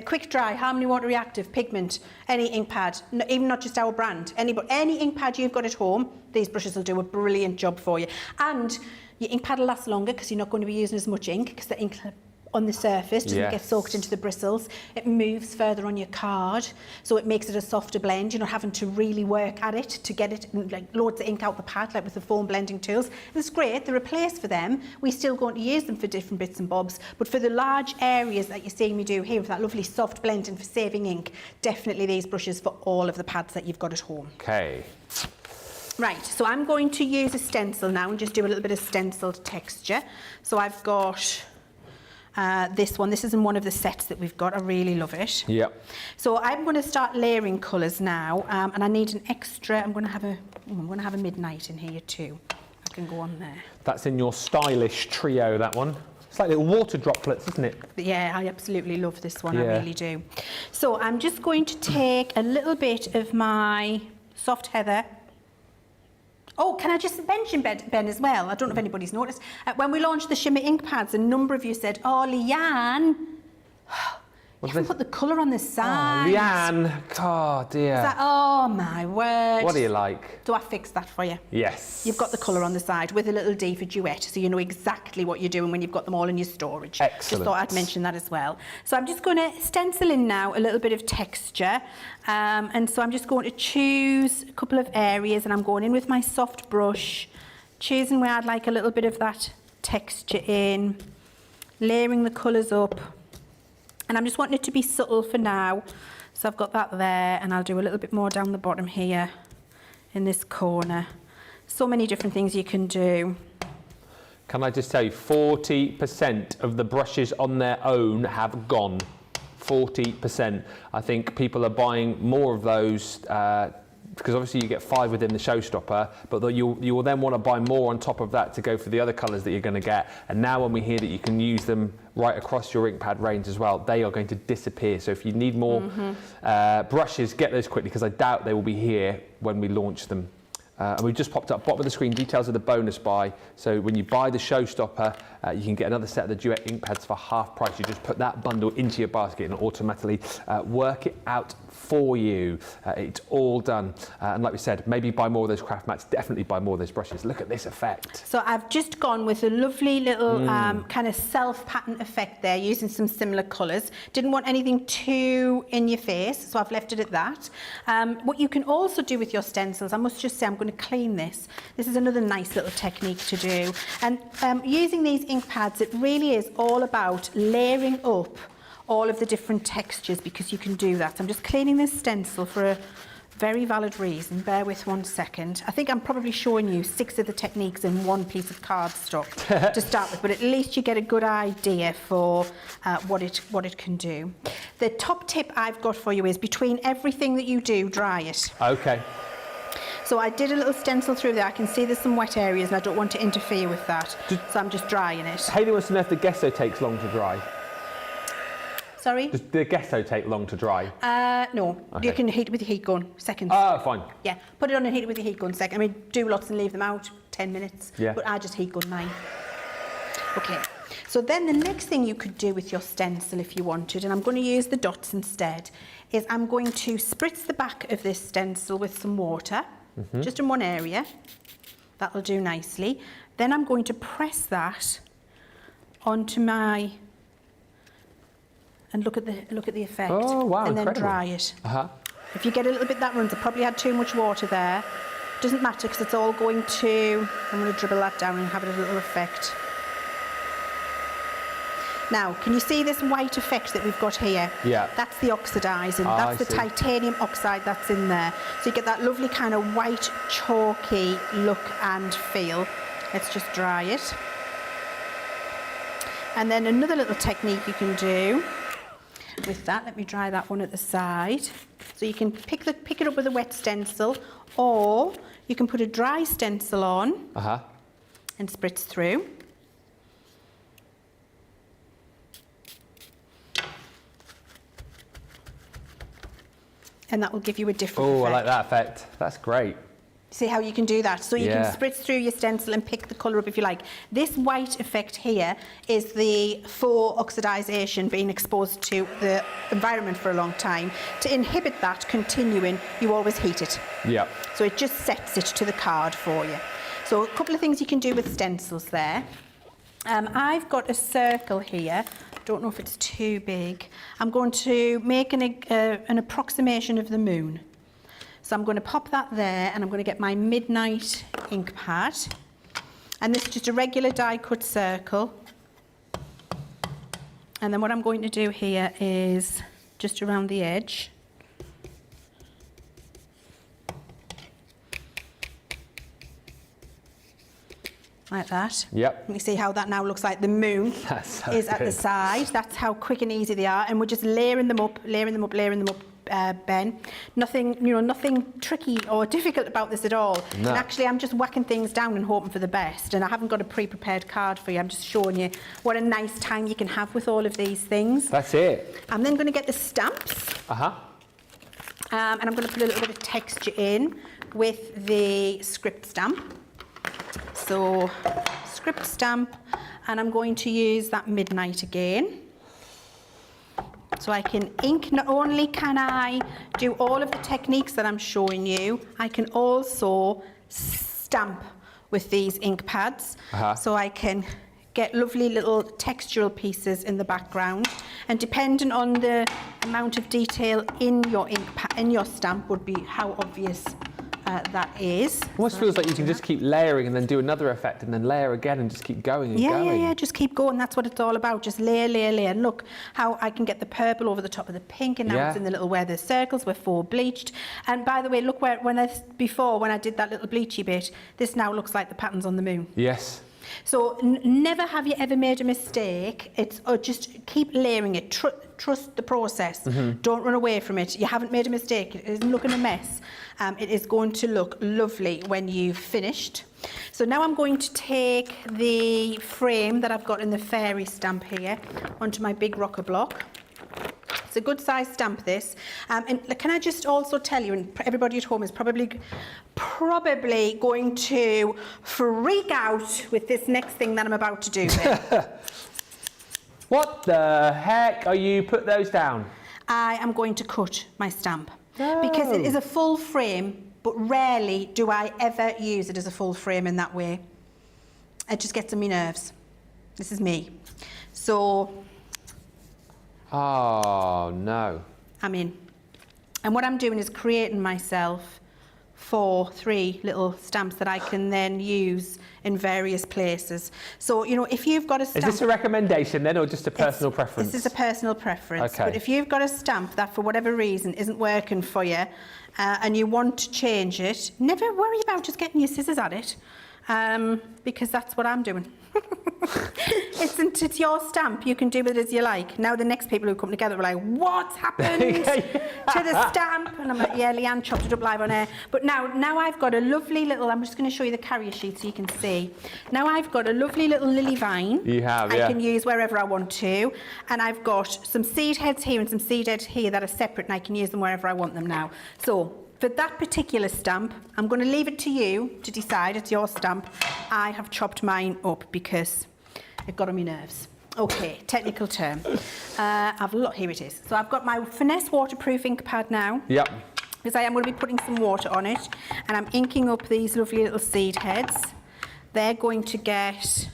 Quick dry, harmony water reactive, pigment, any ink pad, even not just our brand, any ink pad you've got at home, these brushes will do a brilliant job for you. And your ink pad will last longer because you're not going to be using as much ink because the ink on the surface doesn't get soaked into the bristles. It moves further on your card, so it makes it a softer blend. You're not having to really work at it to get it, like loads of ink out the pad, like with the foam blending tools. It's great, they're a place for them. We're still going to use them for different bits and bobs, but for the large areas that you're seeing me do here with that lovely soft blending for saving ink, definitely these brushes for all of the pads that you've got at home. Okay. Right, so I'm going to use a stencil now and just do a little bit of stenciled texture. So I've got this one. This is in one of the sets that we've got. I really love it. Yeah. So I'm going to start layering colours now, and I need an extra. I'm going to have a midnight in here too. I can go on there. That's in your stylish trio. That one. It's like little water droplets, isn't it? Yeah, I absolutely love this one. I really do. So I'm just going to take a little bit of my soft heather. Oh, can I just mention, Ben, as well? I don't know if anybody's noticed. When we launched the shimmer ink pads, a number of you said, "Oh, Leann, you haven't put the colour on the side." Oh, Leann, oh dear. Oh my word. What do you like? Do I fix that for you? Yes. You've got the colour on the side with a little D for duet, so you know exactly what you're doing when you've got them all in your storage. Excellent. Just thought I'd mention that as well. So I'm just going to stencil in now a little bit of texture. And so I'm just going to choose a couple of areas and I'm going in with my soft brush, choosing where I'd like a little bit of that texture in, layering the colours up. And I'm just wanting it to be subtle for now. So I've got that there and I'll do a little bit more down the bottom here in this corner. So many different things you can do. Can I just tell you, 40% of the brushes on their own have gone. 40%. I think people are buying more of those because obviously you get 5 within the showstopper, but you will then want to buy more on top of that to go for the other colours that you're going to get. And now when we hear that you can use them right across your ink pad range as well, they are going to disappear. So if you need more brushes, get those quickly because I doubt they will be here when we launch them. And we've just popped up bottom of the screen details of the bonus buy. So when you buy the showstopper, you can get another set of the Duet ink pads for half price. You just put that bundle into your basket and automatically work it out for you. It's all done. And like we said, maybe buy more of those craft mats, definitely buy more of those brushes. Look at this effect. So I've just gone with a lovely little kind of self-pattern effect there, using some similar colours. Didn't want anything too in your face, so I've left it at that. What you can also do with your stencils, I must just say, I'm going to clean this. This is another nice little technique to do. And using these ink pads, it really is all about layering up all of the different textures because you can do that. I'm just cleaning this stencil for a very valid reason. Bear with 1 second. I think I'm probably showing you 6 of the techniques in one piece of cardstock to start with, but at least you get a good idea for what it can do. The top tip I've got for you is between everything that you do, dry it. Okay. So I did a little stencil through there. I can see there's some wet areas and I don't want to interfere with that. So I'm just drying it. Hayley wants to know if the gesso takes long to dry. Sorry? Does the gesso take long to dry? No. Okay. You can heat it with your heat gun, seconds. Oh, fine. Yeah, put it on and heat it with your heat gun, second. I mean, do lots and leave them out, 10 minutes. Yeah. But I just heat gun mine. Okay, so then the next thing you could do with your stencil if you wanted, and I'm going to use the dots instead, is I'm going to spritz the back of this stencil with some water, just in one area. That'll do nicely. Then I'm going to press that onto my... and look at the effect. Oh, wow, and incredible. then dry it. If you get a little bit that runs, I probably had too much water there. Doesn't matter because it's all going to... I'm going to dribble that down and have it a little effect. Now, can you see this white effect that we've got here? Yeah. That's the oxidising. That's the titanium oxide that's in there. So you get that lovely kind of white, chalky look and feel. Let's just dry it. And then another little technique you can do with that, let me dry that one at the side. So you can pick it up with a wet stencil, or you can put a dry stencil on and spritz through. And that will give you a different effect. Oh, I like that effect. That's great. See how you can do that? So you can spritz through your stencil and pick the colour up if you like. This white effect here is the faux oxidisation being exposed to the environment for a long time. To inhibit that continuing, you always heat it. Yeah. So it just sets it to the card for you. So a couple of things you can do with stencils there. I've got a circle here. Don't know if it's too big. I'm going to make an approximation of the moon. So I'm going to pop that there and I'm going to get my midnight ink pad. And this is just a regular die cut circle. And then what I'm going to do here is just around the edge. Like that. Yep. You can see how that now looks like the moon is at the side. That's how quick and easy they are. And we're just layering them up, Ben. Nothing, nothing tricky or difficult about this at all. No. And actually, I'm just whacking things down and hoping for the best. And I haven't got a pre-prepared card for you. I'm just showing you what a nice time you can have with all of these things. That's it. I'm then going to get the stamps. And I'm going to put a little bit of texture in with the script stamp. So, script stamp, and I'm going to use that midnight again. So I can ink, not only can I do all of the techniques that I'm showing you, I can also stamp with these ink pads. So I can get lovely little textural pieces in the background. And depending on the amount of detail in your in your stamp would be how obvious that is. Almost feels like you can just keep layering and then do another effect and then layer again and just keep going and going. Yeah, just keep going. That's what it's all about. Just layer. And look how I can get the purple over the top of the pink, and now it's in the little where the circles were full bleached. And by the way, look where when I did that little bleachy bit, this now looks like the patterns on the moon. Yes. So never have you ever made a mistake. It's just keep layering it. Trust the process. Don't run away from it. You haven't made a mistake. It isn't looking a mess. It is going to look lovely when you've finished. So now I'm going to take the frame that I've got in the fairy stamp here onto my big rocker block. It's a good size stamp, this. And can I just also tell you, and everybody at home is probably going to freak out with this next thing that I'm about to do. What the heck are you? Put those down. I am going to cut my stamp. Because it is a full frame, but rarely do I ever use it as a full frame in that way. It just gets on my nerves. This is me. So... oh, no. I'm in. And what I'm doing is creating myself 3 little stamps that I can then use in various places. So, if you've got a stamp... Is this a recommendation then, or just a personal preference? This is a personal preference. Okay. But if you've got a stamp that for whatever reason isn't working for you, and you want to change it, never worry about just getting your scissors at it, because that's what I'm doing. It's your stamp. You can do with it as you like. Now the next people who come together are like, what's happened to the stamp? And I'm like, yeah, Leann chopped it up live on air. But now I've got a lovely little, I'm just going to show you the carrier sheet so you can see. Now I've got a lovely little lily vine. You have, I can use wherever I want to. And I've got some seed heads here and some seed heads here that are separate, and I can use them wherever I want them now. So for that particular stamp, I'm going to leave it to you to decide. It's your stamp. I have chopped mine up because it got on my nerves. Okay, technical term. Here it is. So I've got my Finesse waterproof ink pad now. Yep. Because I am going to be putting some water on it, and I'm inking up these lovely little seed heads. They're going to get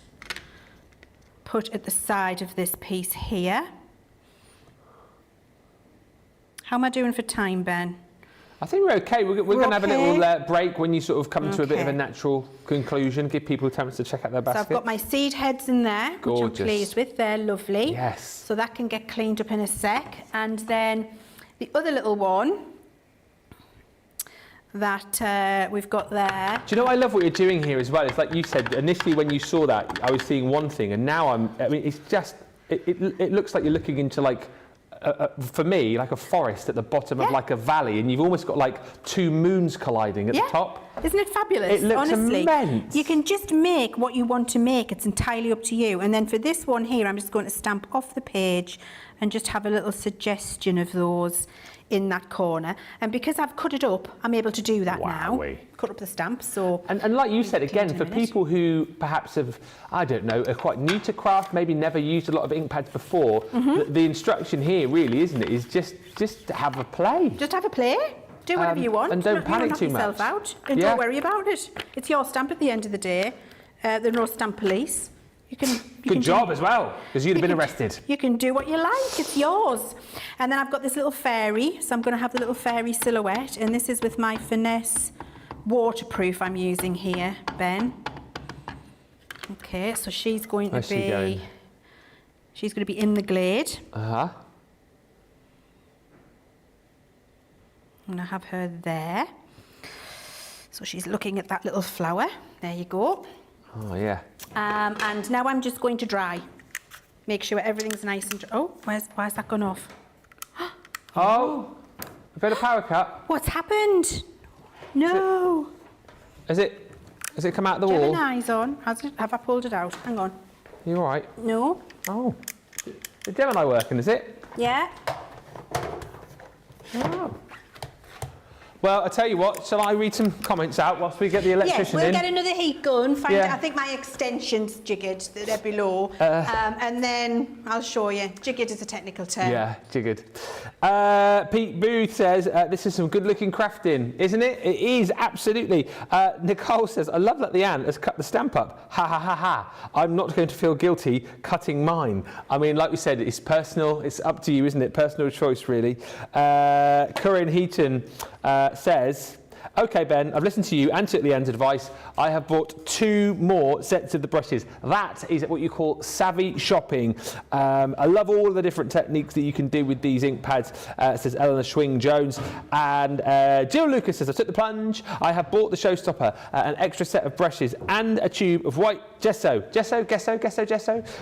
put at the side of this piece here. How am I doing for time, Ben? I think we're okay. We're going to have a little break when you sort of come to a bit of a natural conclusion. Give people a chance to check out their basket. So I've got my seed heads in there, which I'm pleased with. They're lovely. Yes. So that can get cleaned up in a sec. And then the other little one that we've got there. Do you know, I love what you're doing here as well. It's like you said, initially when you saw that, I was seeing one thing, and now I mean, it's just, it looks like you're looking into like, for me, like a forest at the bottom of like a valley, and you've almost got like two moons colliding at the top. Isn't it fabulous? It looks honestly immense. You can just make what you want to make. It's entirely up to you. And then for this one here, I'm just going to stamp off the page and just have a little suggestion of those in that corner. And because I've cut it up, I'm able to do that now. Cut up the stamp. So and like you said, again, for people who perhaps have, I don't know, are quite new to craft, maybe never used a lot of ink pads before, the instruction here really, isn't it, is just to have a play. Just have a play. Do whatever you want. And don't panic too much. Knock yourself out. And don't worry about it. It's your stamp at the end of the day. There are no stamp police. Good job as well, because you'd have been arrested. You can do what you like, it's yours. And then I've got this little fairy, so I'm going to have the little fairy silhouette, and this is with my Finesse waterproof I'm using here, Ben. Okay, so she's going to be... She's going to be in the glade. Uh-huh. I'm going to have her there. So she's looking at that little flower. There you go. Oh, yeah. And now I'm just going to dry. Make sure everything's nice and dry. Oh, where's that gone off? Oh, a bit of power cut. What's happened? No. Has it come out the wall? Gemini's on. Have I pulled it out? Hang on. You all right? No. Oh. The Gemini working, is it? Yeah. Oh. Well, I tell you what, shall I read some comments out whilst we get the electrician in? We'll get another heat gun. I think my extension's jiggered, they're below. And then I'll show you. Jiggered is a technical term. Yeah, jiggered. Pete Booth says, this is some good-looking crafting, isn't it? It is, absolutely. Nicole says, I love that Leann has cut the stamp up. Ha, ha, ha, ha. I'm not going to feel guilty cutting mine. I mean, like we said, it's personal. It's up to you, isn't it? Personal choice, really. Corinne Heaton says, OK, Ben, I've listened to you and to Leann's advice. I have bought 2 more sets of the brushes. That is what you call savvy shopping. I love all of the different techniques that you can do with these ink pads, says Eleanor Schwing-Jones. And Jill Lucas says, I took the plunge. I have bought the showstopper, an extra set of brushes and a tube of white gesso,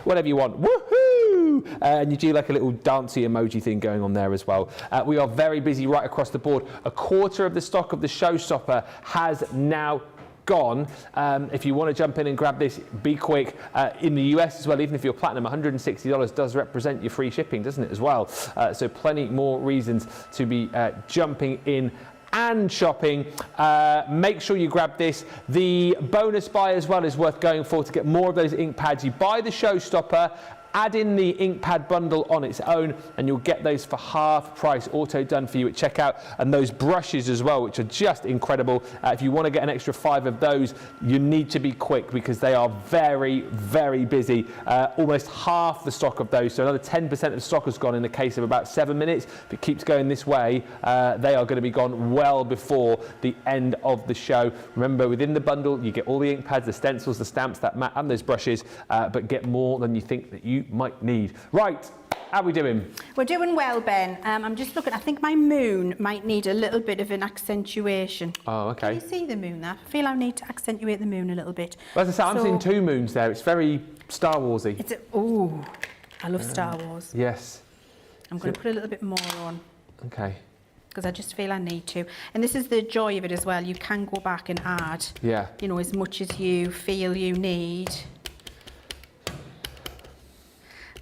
whatever you want. Woohoo! And you do like a little dancey emoji thing going on there as well. We are very busy right across the board. A quarter of the stock of the showstopper has now gone. If you want to jump in and grab this, be quick. In the US as well, even if you're platinum, $160 does represent your free shipping, doesn't it, as well? So plenty more reasons to be jumping in and shopping. Make sure you grab this. The bonus buy as well is worth going for to get more of those ink pads. You buy the showstopper, add in the ink pad bundle on its own, and you'll get those for half price, auto done for you at checkout. And those brushes as well, which are just incredible. If you want to get an extra 5 of those, you need to be quick because they are very, very busy. Almost half the stock of those, so another 10% of stock has gone in the case of about 7 minutes. If it keeps going this way, they are going to be gone well before the end of the show. Remember, within the bundle, you get all the ink pads, the stencils, the stamps, that mat, and those brushes, but get more than you think that you you might need. Right, how are we doing? We're doing well, Ben. I'm just looking, I think my moon might need a little bit of an accentuation. Oh, okay. Can you see the moon there? I feel I need to accentuate the moon a little bit. Well, as I say, I'm seeing 2 moons there. It's very Star Warsy. Ooh, I love Star Wars. Yes. I'm going to put a little bit more on. Okay. Because I just feel I need to. And this is the joy of it as well. You can go back and add, you know, as much as you feel you need.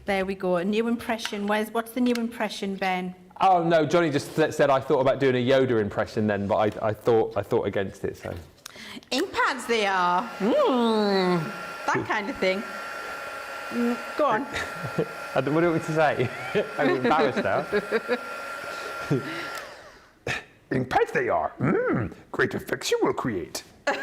There we go. A new impression. What's the new impression, Ben? Oh no, Johnny just said I thought about doing a Yoda impression then, but I thought against it. So. Ink pads they are. That kind of thing. Go on. What do you want me to say? I'm embarrassed now. Ink pads they are. Great effects you will create. That's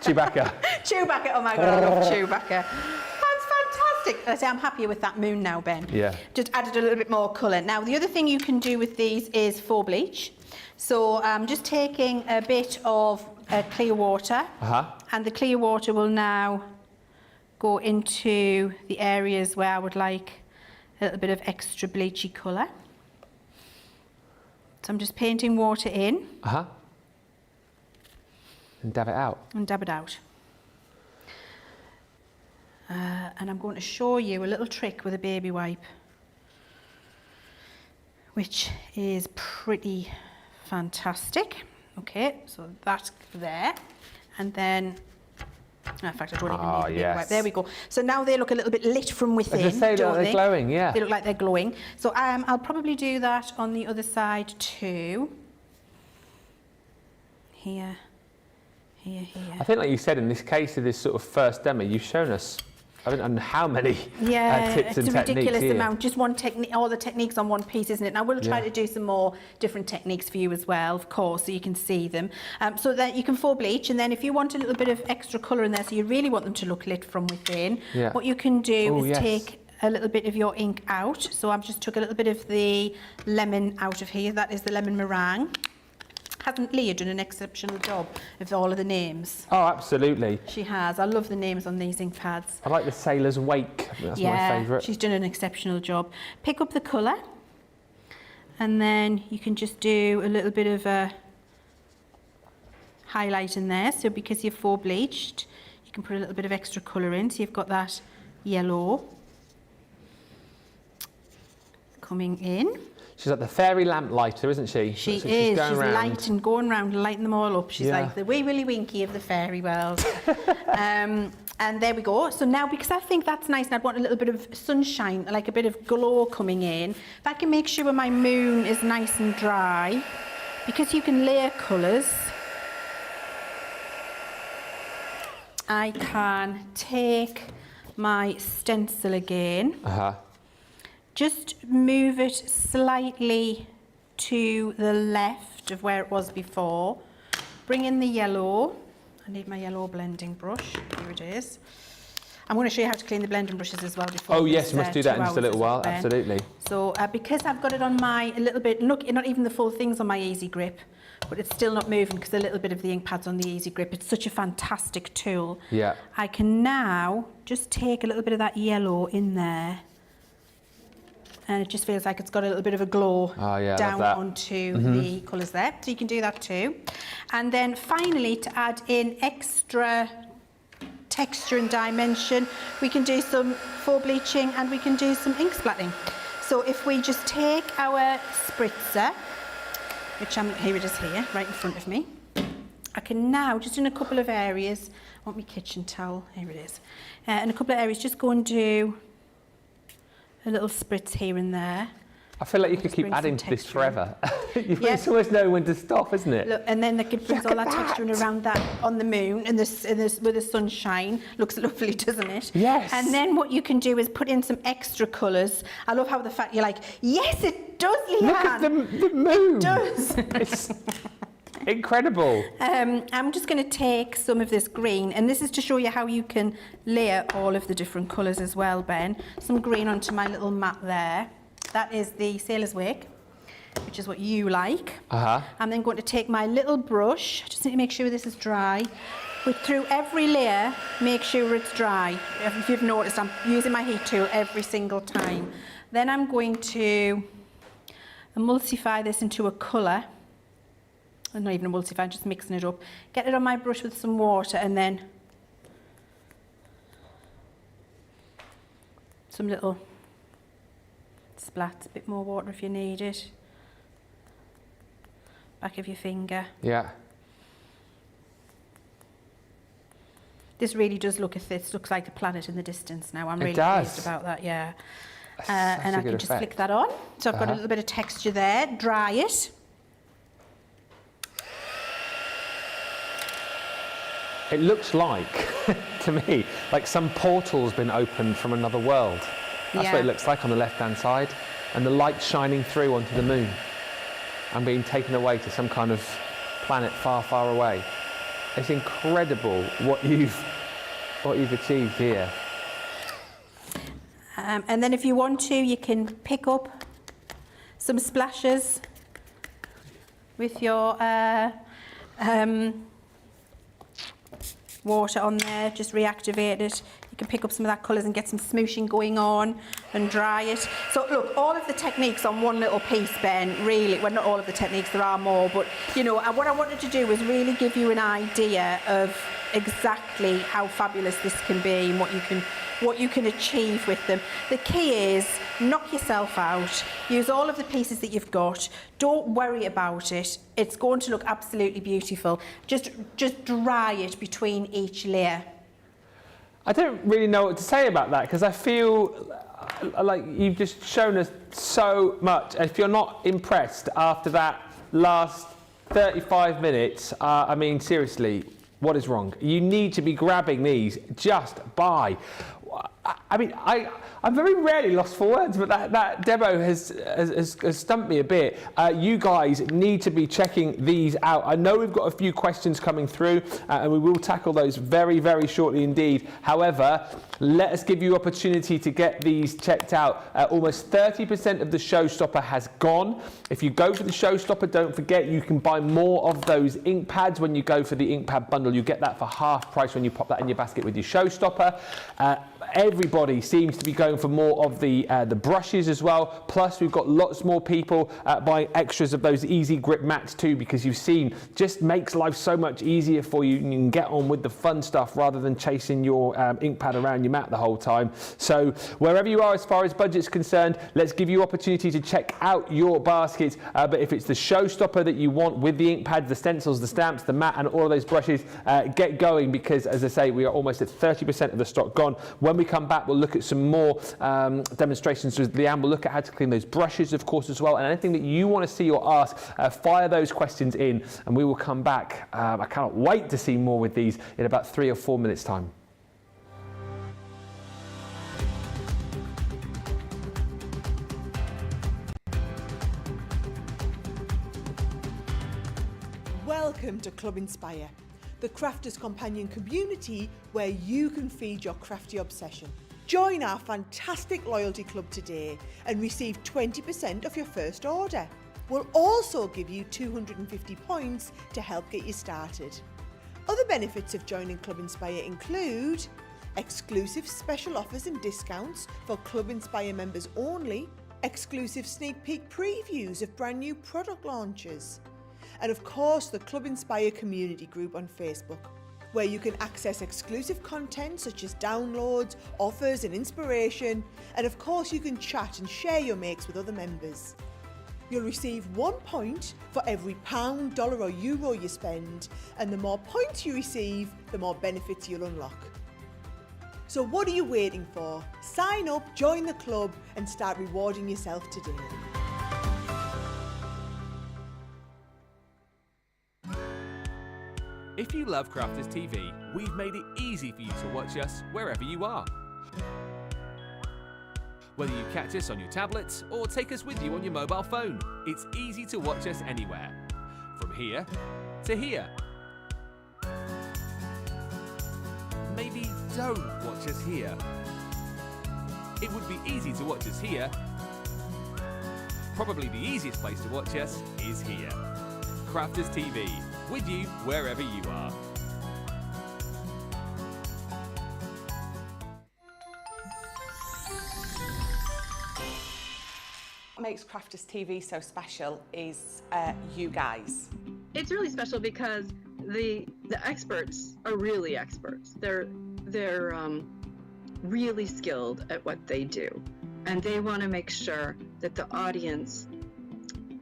Chewbacca. Chewbacca, oh my God, I love Chewbacca. That's fantastic. I say I'm happier with that moon now, Ben. Yeah. Just added a little bit more colour. Now, the other thing you can do with these is faux bleach. So I'm just taking a bit of clear water, and the clear water will now go into the areas where I would like a little bit of extra bleachy colour. So I'm just painting water in. And dab it out. And dab it out. And I'm going to show you a little trick with a baby wipe, which is pretty fantastic. Okay, so that's there. And then, in fact, I don't even need the baby wipe. There we go. So now they look a little bit lit from within. As I say, they're glowing, yeah. They look like they're glowing. So I'll probably do that on the other side too. Here. I think, like you said, in this case of this sort of first demo, you've shown us, I don't know how many tips and techniques. It's a ridiculous amount. Just one technique, all the techniques on one piece, isn't it? And I will try to do some more different techniques for you as well, of course, so you can see them. So that you can faux bleach, and then if you want a little bit of extra colour in there, so you really want them to look lit from within, what you can do is take a little bit of your ink out. So I've just took a little bit of the lemon out of here. That is the lemon meringue. Hasn't Leah done an exceptional job of all of the names? Oh, absolutely. She has. I love the names on these ink pads. I like the Sailor's Wake. That's my favourite. She's done an exceptional job. Pick up the colour, and then you can just do a little bit of a highlight in there. So because you've faux bleached, you can put a little bit of extra colour in. So you've got that yellow coming in. She's like the fairy lamp lighter, isn't she? She is. She's lighting, going around and lighting them all up. She's like the wee willy winky of the fairy world. And there we go. So now, because I think that's nice, and I'd want a little bit of sunshine, like a bit of glow coming in, if I can make sure my moon is nice and dry, because you can layer colours, I can take my stencil again. Just move it slightly to the left of where it was before. Bring in the yellow. I need my yellow blending brush. Here it is. I'm going to show you how to clean the blending brushes as well before. Oh yes, we must do that in just a little while. Absolutely. So because I've got it on my a little bit, look, not even the full thing's on my Easy Grip, but it's still not moving because a little bit of the ink pad's on the Easy Grip. It's such a fantastic tool. Yeah. I can now just take a little bit of that yellow in there. And it just feels like it's got a little bit of a glow down onto the colours there. So you can do that too. And then finally, to add in extra texture and dimension, we can do some faux bleaching and we can do some ink splatting. So if we just take our spritzer, which here it is here, right in front of me, I can now, just in a couple of areas, I want my kitchen towel, here it is, in a couple of areas, just go and do a little spritz here and there. I feel like you could keep adding to this forever. It's always know when to stop, isn't it? Look, and then it brings all that texture in around that on the moon and this with the sunshine. Looks lovely, doesn't it? Yes. And then what you can do is put in some extra colours. I love how the fact you're like, yes, it does, Leann. Look at the moon. It does. It's incredible. I'm just going to take some of this green, and this is to show you how you can layer all of the different colours as well, Ben. Some green onto my little mat there. That is the Sailor's Wake, which is what you like. I'm then going to take my little brush, just need to make sure this is dry, through every layer, make sure it's dry. If you've noticed, I'm using my heat tool every single time. Then I'm going to emulsify this into a colour. I'm not even emulsifying, just mixing it up. Get it on my brush with some water and then some little splats, a bit more water if you need it. Back of your finger. Yeah. This really does this looks like a planet in the distance now. I'm really pleased about that, yeah. And I can just flick that on. So I've got a little bit of texture there, dry it. It looks like, to me, like some portal's been opened from another world. That's what it looks like on the left-hand side. And the light shining through onto the moon and being taken away to some kind of planet far, far away. It's incredible what you've achieved here. And then if you want to, you can pick up some splashes with your water on there, just reactivate it. You can pick up some of that colours and get some smooshing going on and dry it. So look, all of the techniques on one little piece, Ben, really, well, not all of the techniques, there are more, but you know, what I wanted to do was really give you an idea of exactly how fabulous this can be and what you can achieve with them. The key is knock yourself out, use all of the pieces that you've got, don't worry about it, it's going to look absolutely beautiful. Just dry it between each layer. I don't really know what to say about that because I feel like you've just shown us so much. If you're not impressed after that last 35 minutes, I mean, seriously, what is wrong? You need to be grabbing these just by. I mean, I'm very rarely lost for words, but that demo has stumped me a bit. You guys need to be checking these out. I know we've got a few questions coming through, and we will tackle those very, very shortly indeed. However, let us give you opportunity to get these checked out. Almost 30% of the showstopper has gone. If you go for the showstopper, don't forget you can buy more of those ink pads when you go for the ink pad bundle. You get that for half price when you pop that in your basket with your showstopper. Everybody seems to be going for more of the brushes as well. Plus, we've got lots more people buying extras of those easy grip mats too, because you've seen just makes life so much easier for you, and you can get on with the fun stuff rather than chasing your ink pad around your mat the whole time. So wherever you are as far as budget's concerned, let's give you opportunity to check out your baskets. But if it's the showstopper that you want with the ink pads, the stencils, the stamps, the mat, and all of those brushes, get going, because as I say, we are almost at 30% of the stock gone. When we come back, we'll look at some more demonstrations with Leann. We'll look at how to clean those brushes, of course, as well. And anything that you want to see or ask, fire those questions in, and we will come back. I cannot wait to see more with these in about 3 or 4 minutes' time. Welcome to Club Inspire, the crafters' companion community where you can feed your crafty obsession. Join our fantastic loyalty club today and receive 20% of your first order. We'll also give you 250 points to help get you started. Other benefits of joining Club Inspire include exclusive special offers and discounts for Club Inspire members only, exclusive sneak peek previews of brand new product launches, and of course the Club Inspire community group on Facebook, where you can access exclusive content such as downloads, offers and inspiration, and of course you can chat and share your makes with other members. You'll receive 1 point for every £, dollar or euro you spend, and the more points you receive, the more benefits you'll unlock. So what are you waiting for? Sign up, join the club and start rewarding yourself today. If you love Crafters TV, we've made it easy for you to watch us wherever you are. Whether you catch us on your tablets or take us with you on your mobile phone, it's easy to watch us anywhere. From here to here. Maybe don't watch us here. It would be easy to watch us here. Probably the easiest place to watch us is here. Crafters TV, with you wherever you are. makes Crafters TV so special is you guys. It's really special because the experts are really experts. They're really skilled at what they do, and they want to make sure that the audience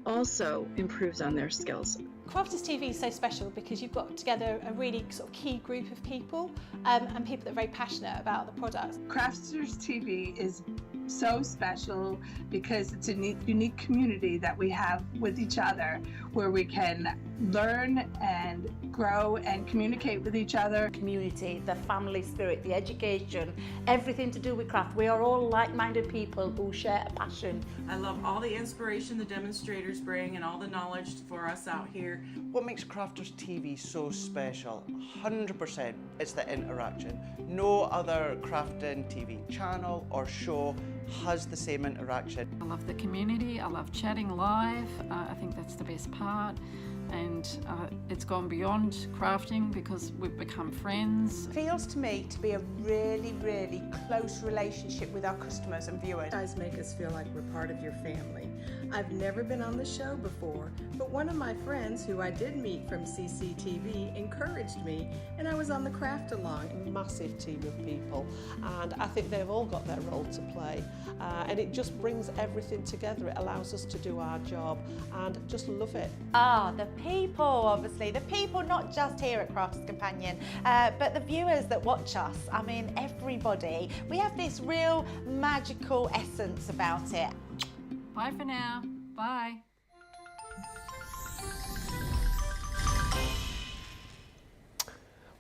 also improves on their skills. Crafters TV is so special because you've got together a really sort of key group of people and people that are very passionate about the products. Crafters TV is so special because it's a unique community that we have with each other, where we can learn and grow and communicate with each other. Community, the family spirit, the education, everything to do with craft. We are all like-minded people who share a passion. I love all the inspiration the demonstrators bring and all the knowledge for us out here. What makes Crafters TV so special, 100%, is the interaction. No other crafting TV channel or show has the same interaction. I love the community, I love chatting live, I think that's the best part. And it's gone beyond crafting because we've become friends. It feels to me to be a really, really close relationship with our customers and viewers. You guys make us feel like we're part of your family. I've never been on the show before, but one of my friends who I did meet from CCTV encouraged me, and I was on the craft along. A massive team of people, and I think they've all got their role to play, and it just brings everything together. It allows us to do our job and just love it. The people, obviously, the people not just here at Crafts Companion, but the viewers that watch us. I mean, everybody. We have this real magical essence about it. Bye for now. Bye.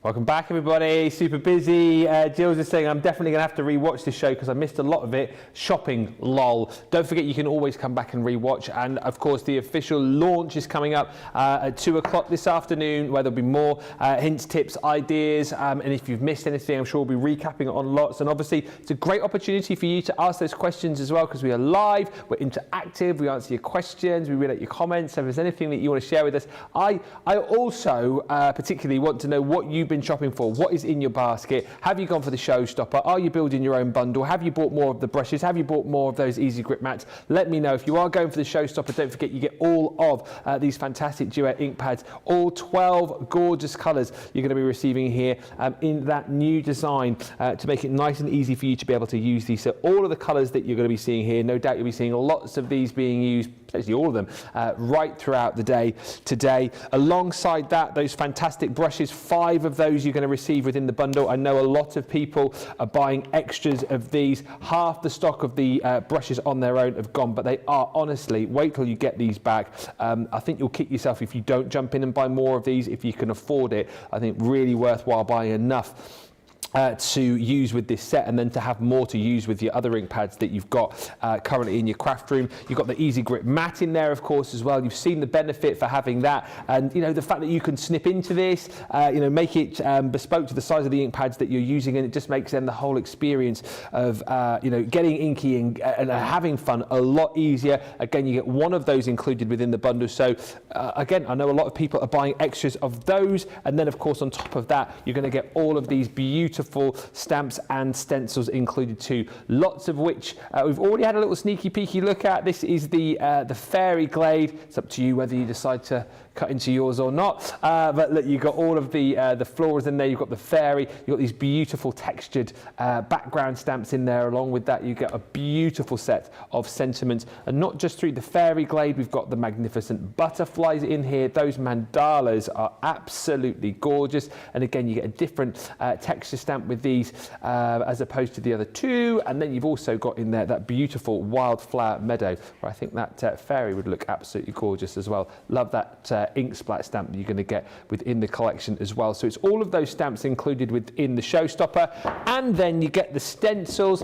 Welcome back, everybody. Super busy. Jill's just saying I'm definitely going to have to rewatch this show because I missed a lot of it. Shopping, lol. Don't forget you can always come back and rewatch. And of course, the official launch is coming up at 2 o'clock this afternoon, where there'll be more hints, tips, ideas. And if you've missed anything, I'm sure we'll be recapping it on lots. And obviously, it's a great opportunity for you to ask those questions as well, because we are live, we're interactive, we answer your questions, we read out your comments. So if there's anything that you want to share with us, I also particularly want to know what you've been shopping for. What is in your basket? Have you gone for the showstopper? Are you building your own bundle? Have you bought more of the brushes? Have you bought more of those easy grip mats? Let me know. If you are going for the showstopper, don't forget you get all of these fantastic Duet ink pads, all 12 gorgeous colours you're going to be receiving here in that new design to make it nice and easy for you to be able to use these. So all of the colours that you're going to be seeing here, no doubt you'll be seeing lots of these being used, actually all of them, right throughout the day today. Alongside that, those fantastic brushes, 5 of those you're going to receive within the bundle. I know a lot of people are buying extras of these. Half the stock of the brushes on their own have gone, but they are, honestly, wait till you get these back. I think you'll kick yourself if you don't jump in and buy more of these. If you can afford it, I think really worthwhile buying enough to use with this set, and then to have more to use with your other ink pads that you've got currently in your craft room. You've got the easy grip mat in there, of course, as well. You've seen the benefit for having that, and you know the fact that you can snip into this, make it bespoke to the size of the ink pads that you're using, and it just makes then the whole experience of getting inky and having fun a lot easier. Again, you get one of those included within the bundle. So again, I know a lot of people are buying extras of those, and then of course on top of that, you're going to get all of these beautiful stamps and stencils included too, lots of which we've already had a little sneaky peeky look at. This is the fairy glade. It's up to you whether you decide to cut into yours or not, but look, you've got all of the florals in there. You've got the fairy, you've got these beautiful textured background stamps in there. Along with that, you get a beautiful set of sentiments, and not just through the fairy glade, we've got the magnificent butterflies in here. Those mandalas are absolutely gorgeous, and again you get a different texture stamp with these as opposed to the other two. And then you've also got in there that beautiful wildflower meadow, where I think that fairy would look absolutely gorgeous as well. Love that ink splat stamp that you're going to get within the collection as well. So it's all of those stamps included within the showstopper, and then you get the stencils.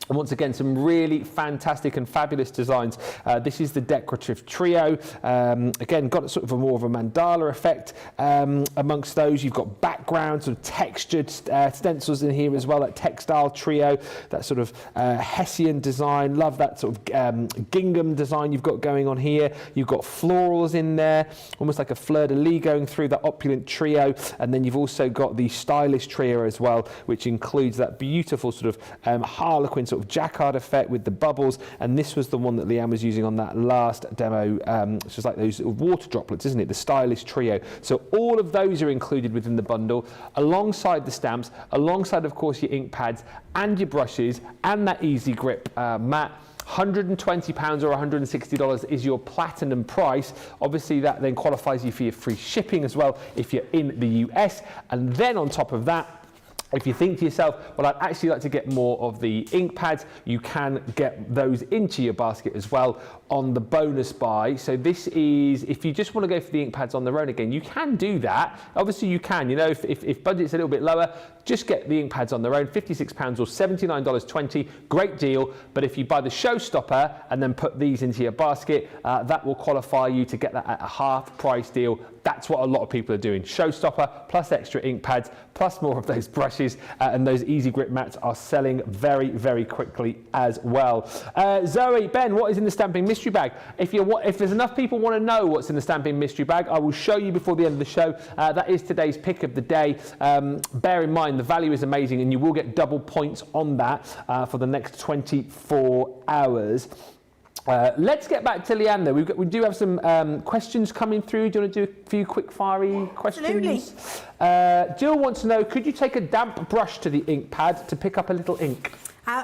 And once again, some really fantastic and fabulous designs. This is the decorative trio. Again, got sort of more of a mandala effect amongst those. You've got background, sort of textured stencils in here as well, that textile trio, that sort of Hessian design. Love that sort of gingham design you've got going on here. You've got florals in there, almost like a fleur-de-lis going through that opulent trio. And then you've also got the stylish trio as well, which includes that beautiful sort of harlequin sort of sort of jacquard effect with the bubbles, and this was the one that Leann was using on that last demo. It's just like those water droplets, isn't it? The Stylish Trio. So all of those are included within the bundle, alongside the stamps, alongside, of course, your ink pads and your brushes and that Easy Grip mat. £120 or $160 is your platinum price. Obviously, that then qualifies you for your free shipping as well if you're in the US. And then on top of that, if you think to yourself, well, I'd actually like to get more of the ink pads, you can get those into your basket as well on the bonus buy. So this is, if you just want to go for the ink pads on their own again, you can do that. Obviously you can, you know, if budget's a little bit lower, just get the ink pads on their own, £56 or $79.20, great deal. But if you buy the Showstopper and then put these into your basket, that will qualify you to get that at a half price deal. That's what a lot of people are doing. Showstopper plus extra ink pads plus more of those brushes, and those Easy Grip mats are selling very, very quickly as well. Zoe, Ben, what is in the stamping mystery bag? If there's enough people want to know what's in the stamping mystery bag, I will show you before the end of the show. That is today's pick of the day. Bear in mind the value is amazing, and you will get double points on that for the next 24 hours. Let's get back to Leann though. We do have some questions coming through. Do you want to do a few quick fiery questions? Absolutely. Jill wants to know, could you take a damp brush to the ink pad to pick up a little ink?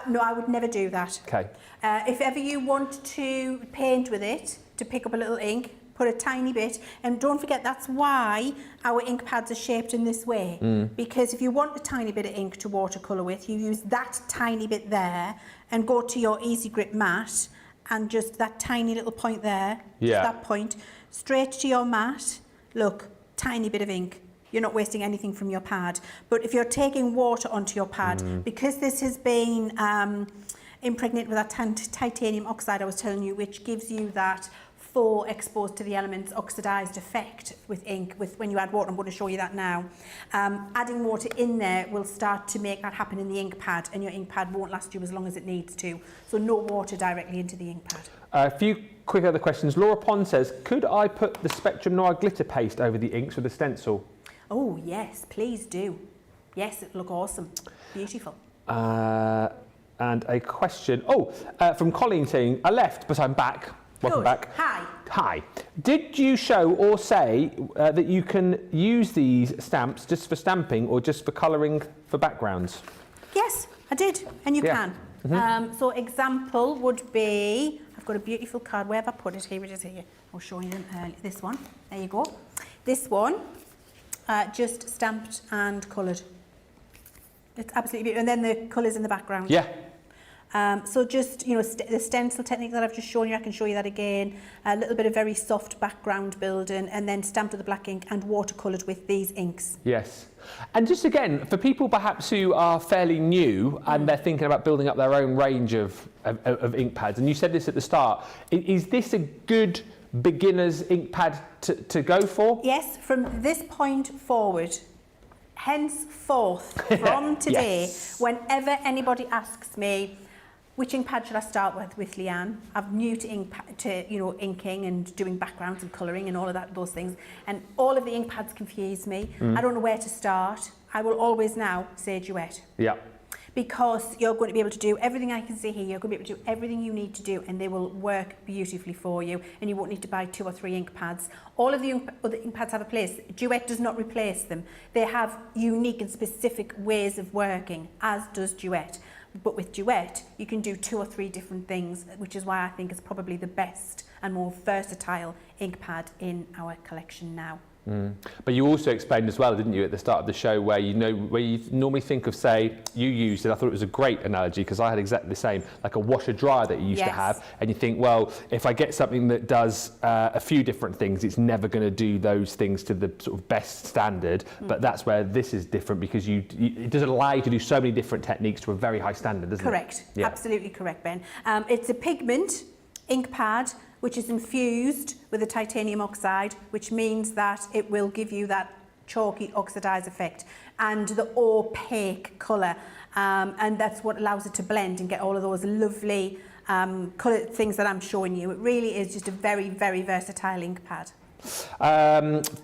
No, I would never do that. Okay. If ever you want to paint with it, to pick up a little ink, put a tiny bit, and don't forget that's why our ink pads are shaped in this way. Because if you want a tiny bit of ink to watercolour with, you use that tiny bit there and go to your Easy Grip mat, and just that tiny little point there, just that point, straight to your mat. Look, tiny bit of ink. You're not wasting anything from your pad. But if you're taking water onto your pad, because this has been impregnated with that titanium oxide I was telling you, which gives you that for exposed to the elements oxidized effect with ink, when you add water. I'm going to show you that now. Adding water in there will start to make that happen in the ink pad, and your ink pad won't last you as long as it needs to. So no water directly into the ink pad. A few quick other questions. Laura Pond says, could I put the Spectrum Noir glitter paste over the inks with a stencil? Oh, yes, please do. Yes, it'll look awesome. Beautiful. And a question, from Colleen saying, I left, but I'm back. Welcome back. Hi. Hi. Did you show or say that you can use these stamps just for stamping or just for colouring for backgrounds? Yes, I did, and you can. So example would be, I've got a beautiful card. Where have I put it? Here it is here. I'll show you this one. There you go. This one, just stamped and coloured. It's absolutely beautiful. And then the colours in the background. Yeah. So just, you know, the stencil technique that I've just shown you, I can show you that again. A little bit of very soft background building, and then stamped with the black ink and watercoloured with these inks. Yes. And just again, for people perhaps who are fairly new and they're thinking about building up their own range of ink pads, and you said this at the start, is this a good beginner's ink pad to go for? Yes, from this point forward. Henceforth, from today, whenever anybody asks me, which ink pad should I start with Leann? I'm new to inking and doing backgrounds and colouring and all of those things. And all of the ink pads confuse me. I don't know where to start. I will always now say Duet. Yeah. Because you're going to be able to do everything I can see here. You're going to be able to do everything you need to do, and they will work beautifully for you. And you won't need to buy 2 or 3 ink pads. All of the other ink pads have a place. Duet does not replace them. They have unique and specific ways of working, as does Duet. But with Duet, you can do 2 or 3 different things, which is why I think it's probably the best and more versatile ink pad in our collection now. But you also explained as well, didn't you, at the start of the show, where you normally think of, say, you used it. I thought it was a great analogy because I had exactly the same, like a washer dryer that you used to have, and you think, well, if I get something that does a few different things, it's never going to do those things to the sort of best standard. But that's where this is different, because it doesn't allow you to do so many different techniques to a very high standard, doesn't it? Correct. Yeah. Absolutely correct, Ben. It's a pigment ink pad which is infused with a titanium oxide, which means that it will give you that chalky oxidized effect and the opaque colour, and that's what allows it to blend and get all of those lovely colour things that I'm showing you. It really is just a very, very versatile ink pad.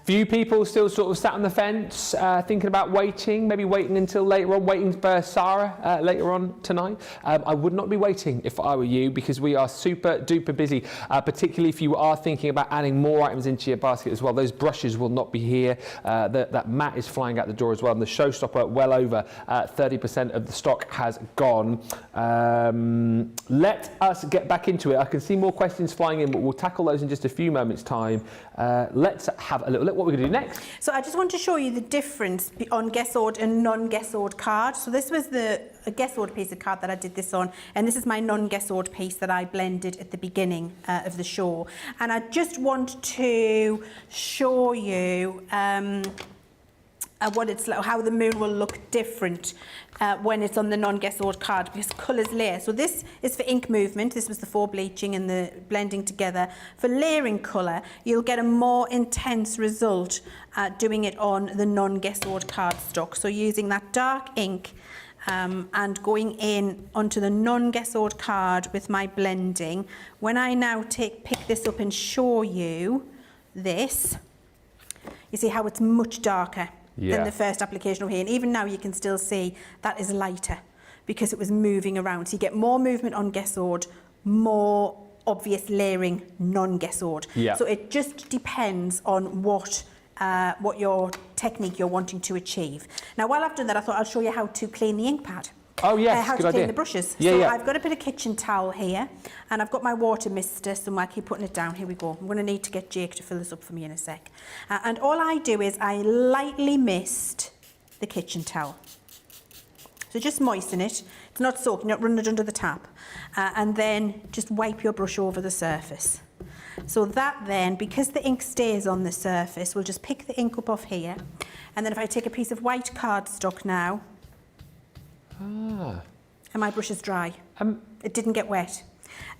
Few people still sort of sat on the fence, thinking about waiting, maybe waiting until later on, waiting for Sarah later on tonight. I would not be waiting if I were you, because we are super duper busy, particularly if you are thinking about adding more items into your basket as well. Those brushes will not be here. That mat is flying out the door as well, and the showstopper, well over 30% of the stock has gone. Let us get back into it. I can see more questions flying in, but we'll tackle those in just a few moments' time. Let's have a little look what we're going to do next. So I just want to show you the difference on guess ordered and non-guess ordered card. So this was a guess ordered piece of card that I did this on, and this is my non-guess ordered piece that I blended at the beginning of the show. And I just want to show you what it's like, how the moon will look different when it's on the non-guess ordered card, because colours layer. So this is for ink movement. This was the for bleaching and the blending together. For layering colour, you'll get a more intense result doing it on the non-guess ordered cardstock. So using that dark ink and going in onto the non-guess ordered card with my blending. When I now pick this up and show you this, you see how it's much darker than the first application over here. And even now you can still see that is lighter because it was moving around. So you get more movement on guess ordered, more obvious layering non-guess ordered. Yeah. So it just depends on what your technique you're wanting to achieve. Now, while I've done that, I thought I'll show you how to clean the ink pad. Oh yes, how good to idea. clean the brushes. Yeah, so I've got a bit of kitchen towel here, and I've got my water mister, so I keep putting it down. Here we go. I'm going to need to get Jake to fill this up for me in a sec. And all I do is I lightly mist the kitchen towel. So just moisten it. It's not soaking, not running it under the tap. And then just wipe your brush over the surface. So that then, because the ink stays on the surface, we'll just pick the ink up off here. And then if I take a piece of white cardstock now, and my brush is dry. It didn't get wet.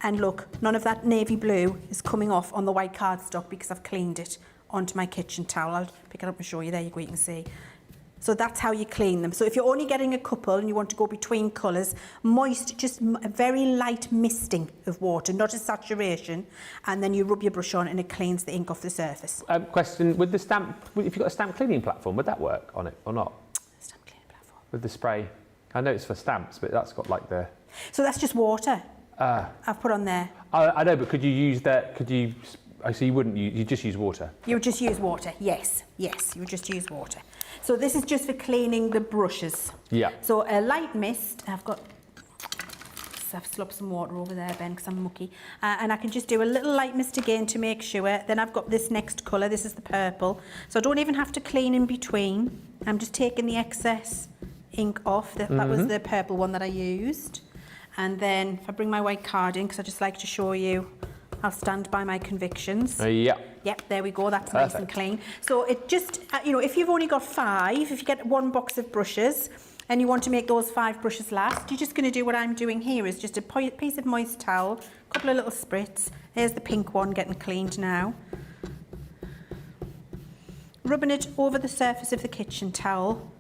And look, none of that navy blue is coming off on the white cardstock because I've cleaned it onto my kitchen towel. I'll pick it up and show you. There you go, you can see. So that's how you clean them. So if you're only getting a couple and you want to go between colours, moist, just a very light misting of water, not a saturation, and then you rub your brush on and it cleans the ink off the surface. Question, with the stamp, if you've got a stamp cleaning platform, would that work on it or not? Stamp cleaning platform? With the spray? I know it's for stamps, but that's got like the... So that's just water I've put on there. I know, but could you use that, so you wouldn't, you just use water? You would just use water, yes, you would just use water. So this is just for cleaning the brushes. Yeah. So a light mist, I've slopped some water over there, Ben, because I'm mucky. And I can just do a little light mist again to make sure. Then I've got this next colour, this is the purple. So I don't even have to clean in between. I'm just taking the excess ink off. That was the purple one that I used. And then if I bring my white card in, because I just like to show you, I'll stand by my convictions. Yep, there we go, that's perfect. Nice and clean. So it just, if you've only got 5, if you get 1 box of brushes and you want to make those 5 brushes last, you're just going to do what I'm doing here, is just a piece of moist towel, a couple of little spritz. There's the pink one getting cleaned now. Rubbing it over the surface of the kitchen towel.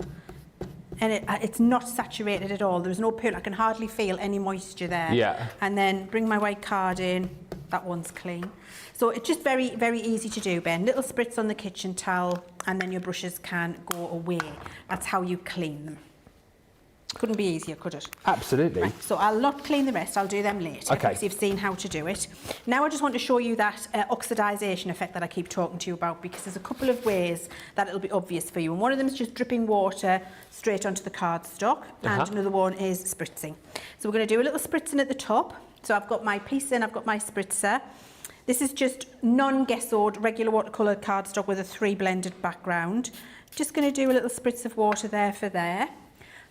And it's not saturated at all. There's no peel. I can hardly feel any moisture there. Yeah. And then bring my white card in. That one's clean. So it's just very, very easy to do, Ben. Little spritz on the kitchen towel, and then your brushes can go away. That's how you clean them. Couldn't be easier, could it? Absolutely. Right, so I'll not clean the rest. I'll do them later, because you've seen how to do it. Now I just want to show you that oxidisation effect that I keep talking to you about, because there's a couple of ways that it'll be obvious for you. And one of them is just dripping water straight onto the cardstock, and another one is spritzing. So we're going to do a little spritzing at the top. So I've got my piece in, I've got my spritzer. This is just non-guess ordered regular watercolour cardstock with a 3 blended background. Just going to do a little spritz of water there for there.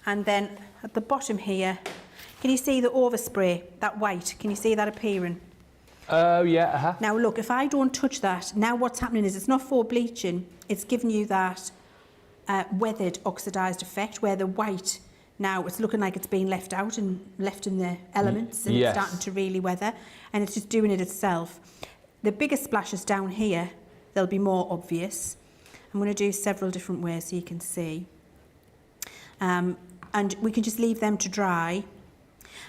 And then at the bottom here, can you see the overspray, that white? Can you see that appearing? Oh, yeah. Now look, if I don't touch that, now what's happening is it's not for bleaching, it's giving you that weathered, oxidised effect, where the white, now it's looking like it's been left out and left in the elements, and it's starting to really weather, and it's just doing it itself. The bigger splashes down here, they'll be more obvious. I'm going to do several different ways so you can see. And we can just leave them to dry.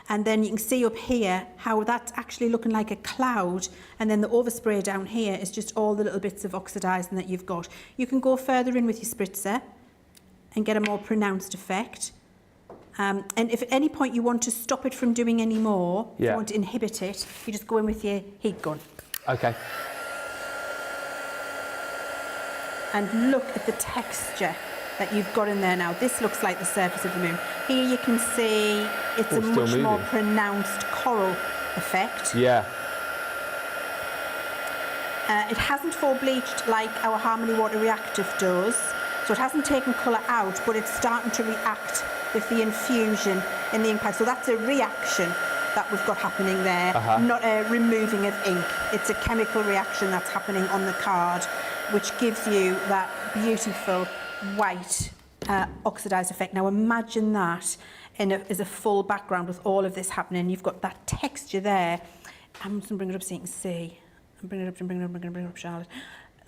And then you can see up here how that's actually looking like a cloud, and then the overspray down here is just all the little bits of oxidizing that you've got. You can go further in with your spritzer and get a more pronounced effect. And if at any point you want to stop it from doing any more, if you want to inhibit it, you just go in with your heat gun. Okay. And look at the texture that you've got in there now. This looks like the surface of the moon. Here you can see it's a much more pronounced coral effect. Yeah. It hasn't full bleached like our Harmony Water Reactive does, so it hasn't taken colour out, but it's starting to react with the infusion in the ink pad. So that's a reaction that we've got happening there, not a removing of ink. It's a chemical reaction that's happening on the card, which gives you that beautiful white oxidized effect. Now imagine that as a full background with all of this happening. You've got that texture there. I'm just going to bring it up so you can see. I'm bring it up, Charlotte.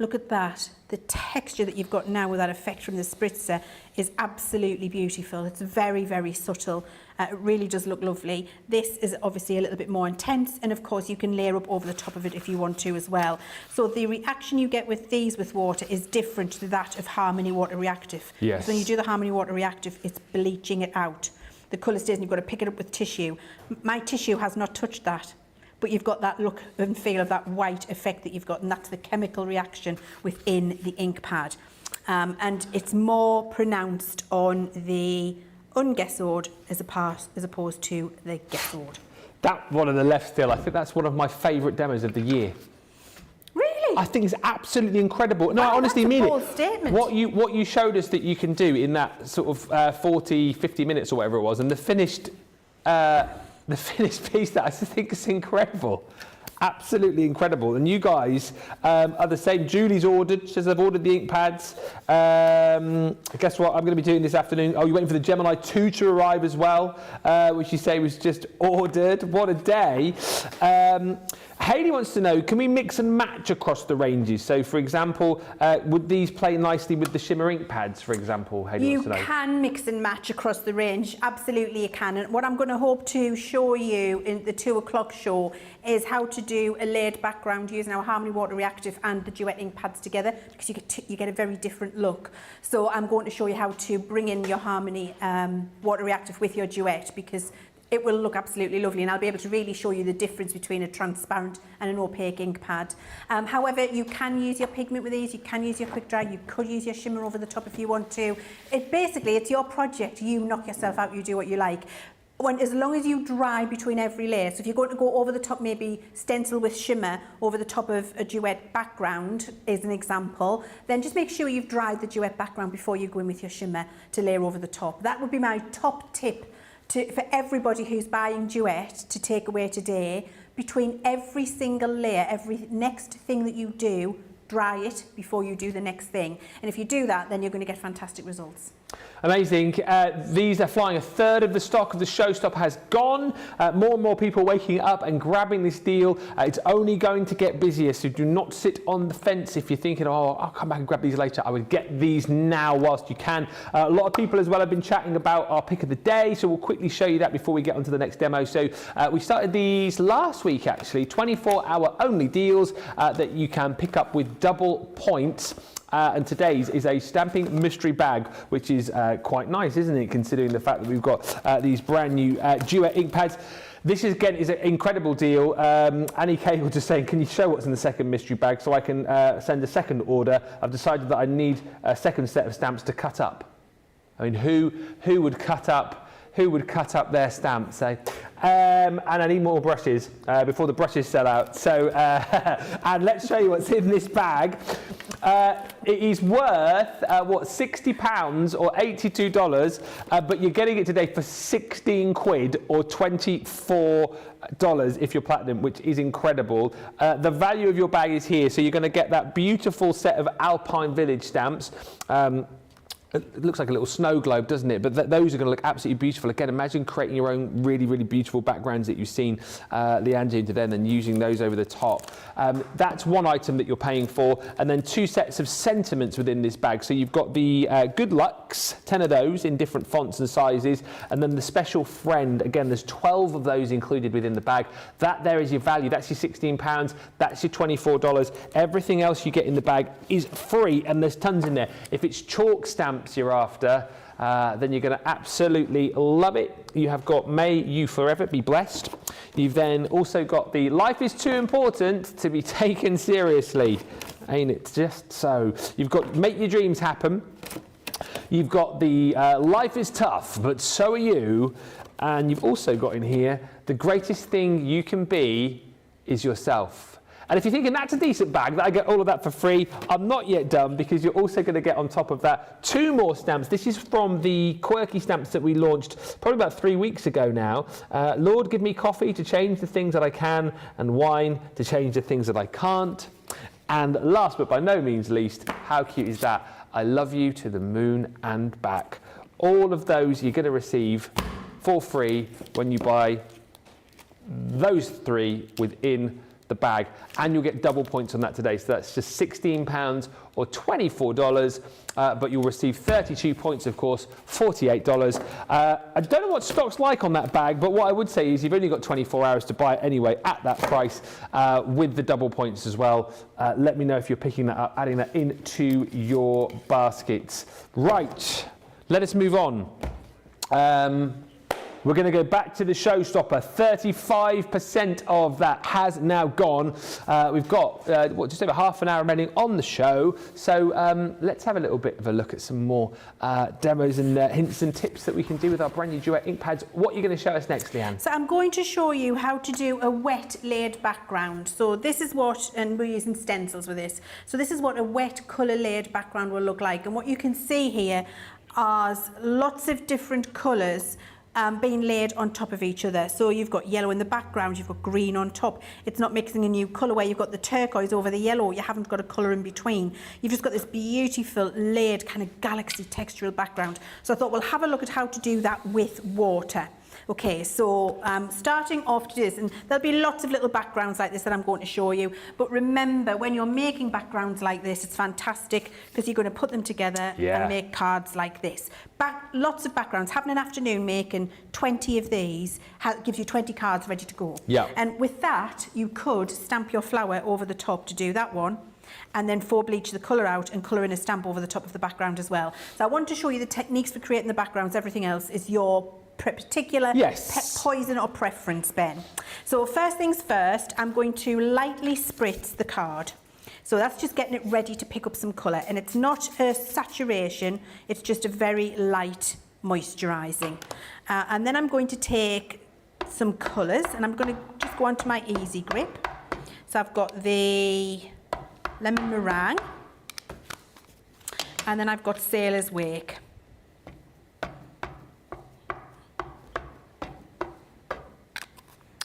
Look at that. The texture that you've got now with that effect from the spritzer is absolutely beautiful. It's very, very subtle. It really does look lovely. This is obviously a little bit more intense, and of course you can layer up over the top of it if you want to as well. So the reaction you get with these with water is different to that of Harmony Water Reactive. Yes. So when you do the Harmony Water Reactive, it's bleaching it out. The colour stays and you've got to pick it up with tissue. My tissue has not touched that. But you've got that look and feel of that white effect that you've got, and that's the chemical reaction within the ink pad. And it's more pronounced on the ungessoed as opposed to the gessoed. That one on the left still, I think that's one of my favourite demos of the year. Really? I think it's absolutely incredible. No, I honestly mean it. That's a bold statement. What you showed us that you can do in that sort of 40, 50 minutes or whatever it was, and the finished piece, that I just think is incredible. Absolutely incredible. And you guys are the same. Julie's ordered. She says, I've ordered the ink pads. Guess what I'm going to be doing this afternoon? Oh, you're waiting for the Gemini 2 to arrive as well, which you say was just ordered. What a day. Hayley wants to know, can we mix and match across the ranges? So, for example, would these play nicely with the shimmer ink pads, for example? Hayley wants to know. You can mix and match across the range. Absolutely you can. And what I'm going to hope to show you in the 2 o'clock show is how to do a layered background using our Harmony Water Reactive and the Duet ink pads together, because you get a very different look. So I'm going to show you how to bring in your Harmony Water Reactive with your Duet, because it will look absolutely lovely, and I'll be able to really show you the difference between a transparent and an opaque ink pad. However, you can use your pigment with these, you can use your quick dry, you could use your shimmer over the top if you want to. It's your project, you knock yourself out, you do what you like. As long as you dry between every layer, so if you're going to go over the top, maybe stencil with shimmer over the top of a Duet background, is an example, then just make sure you've dried the Duet background before you go in with your shimmer to layer over the top. That would be my top tip for everybody who's buying Duet to take away today. Between every single layer, every next thing that you do, dry it before you do the next thing. And if you do that, then you're going to get fantastic results. Amazing. These are flying. A third of the stock of the showstop has gone. More and more people waking up and grabbing this deal. It's only going to get busier, so do not sit on the fence if you're thinking, oh, I'll come back and grab these later. I would get these now whilst you can. A lot of people as well have been chatting about our pick of the day, so we'll quickly show you that before we get on to the next demo. So we started these last week, actually, 24-hour only deals that you can pick up with double points. And today's is a stamping mystery bag, which is quite nice, isn't it, considering the fact that we've got these brand new Duet ink pads. This is, again, is an incredible deal. Annie Cagle just saying, can you show what's in the second mystery bag so I can send a second order? I've decided that I need a second set of stamps to cut up. I mean, who would cut up? Who would cut up their stamps, eh? And I need more brushes before the brushes sell out. So, and let's show you what's in this bag. It is worth, £60 or $82, but you're getting it today for 16 quid or $24 if you're platinum, which is incredible. The value of your bag is here, so you're going to get that beautiful set of Alpine Village stamps. it looks like a little snow globe, doesn't it? But those are going to look absolutely beautiful. Again, imagine creating your own really, really beautiful backgrounds that you've seen Leann doing today, and then using those over the top. That's one item that you're paying for, and then 2 sets of sentiments within this bag. So you've got the Good Lucks, 10 of those in different fonts and sizes, and then the Special Friend. Again, there's 12 of those included within the bag. That there is your value. That's your £16. That's your $24. Everything else you get in the bag is free, and there's tons in there. If it's chalk stamps you're after, then you're going to absolutely love it. You have got May You Forever Be Blessed. You've then also got the Life is Too Important to Be Taken Seriously. Ain't it just so? You've got Make Your Dreams Happen. You've got the Life is Tough, but so are you. And you've also got in here, the greatest thing you can be is yourself. And if you're thinking that's a decent bag, that I get all of that for free, I'm not yet done, because you're also going to get on top of that 2 more stamps. This is from the quirky stamps that we launched probably about 3 weeks ago now. Lord, give me coffee to change the things that I can, and wine to change the things that I can't. And last but by no means least, how cute is that? I love you to the moon and back. All of those you're going to receive for free when you buy those 3 within the bag, and you'll get double points on that today. So that's just £16 or $24, but you'll receive 32 points, of course, $48. I don't know what stock's like on that bag, but what I would say is you've only got 24 hours to buy it anyway at that price, with the double points as well. Let me know if you're picking that up, adding that into your baskets. Right, let us move on. We're going to go back to the showstopper. 35% of that has now gone. We've got just over half an hour remaining on the show. So let's have a little bit of a look at some more demos and hints and tips that we can do with our brand new Duet ink pads. What are you going to show us next, Leann? So I'm going to show you how to do a wet layered background. So this is what, and we're using stencils with this. So this is what a wet colour layered background will look like. And what you can see here are lots of different colours being laid on top of each other. So you've got yellow in the background, you've got green on top. It's not mixing a new colour where you've got the turquoise over the yellow, you haven't got a colour in between. You've just got this beautiful layered kind of galaxy textural background. So I thought we'll have a look at how to do that with water. Okay, so starting off to this, and there'll be lots of little backgrounds like this that I'm going to show you, but remember, when you're making backgrounds like this, it's fantastic because you're going to put them together and make cards like this. Lots of backgrounds. Having an afternoon making 20 of these gives you 20 cards ready to go. Yeah. And with that, you could stamp your flower over the top to do that one, and then bleach the colour out and colour in a stamp over the top of the background as well. So I want to show you the techniques for creating the backgrounds. Everything else is your particular poison or preference, Ben. So first things first, I'm going to lightly spritz the card. So that's just getting it ready to pick up some colour, and it's not a saturation, it's just a very light moisturising. And then I'm going to take some colours, and I'm going to just go onto my easy grip. So I've got the Lemon Meringue, and then I've got Sailor's Wake.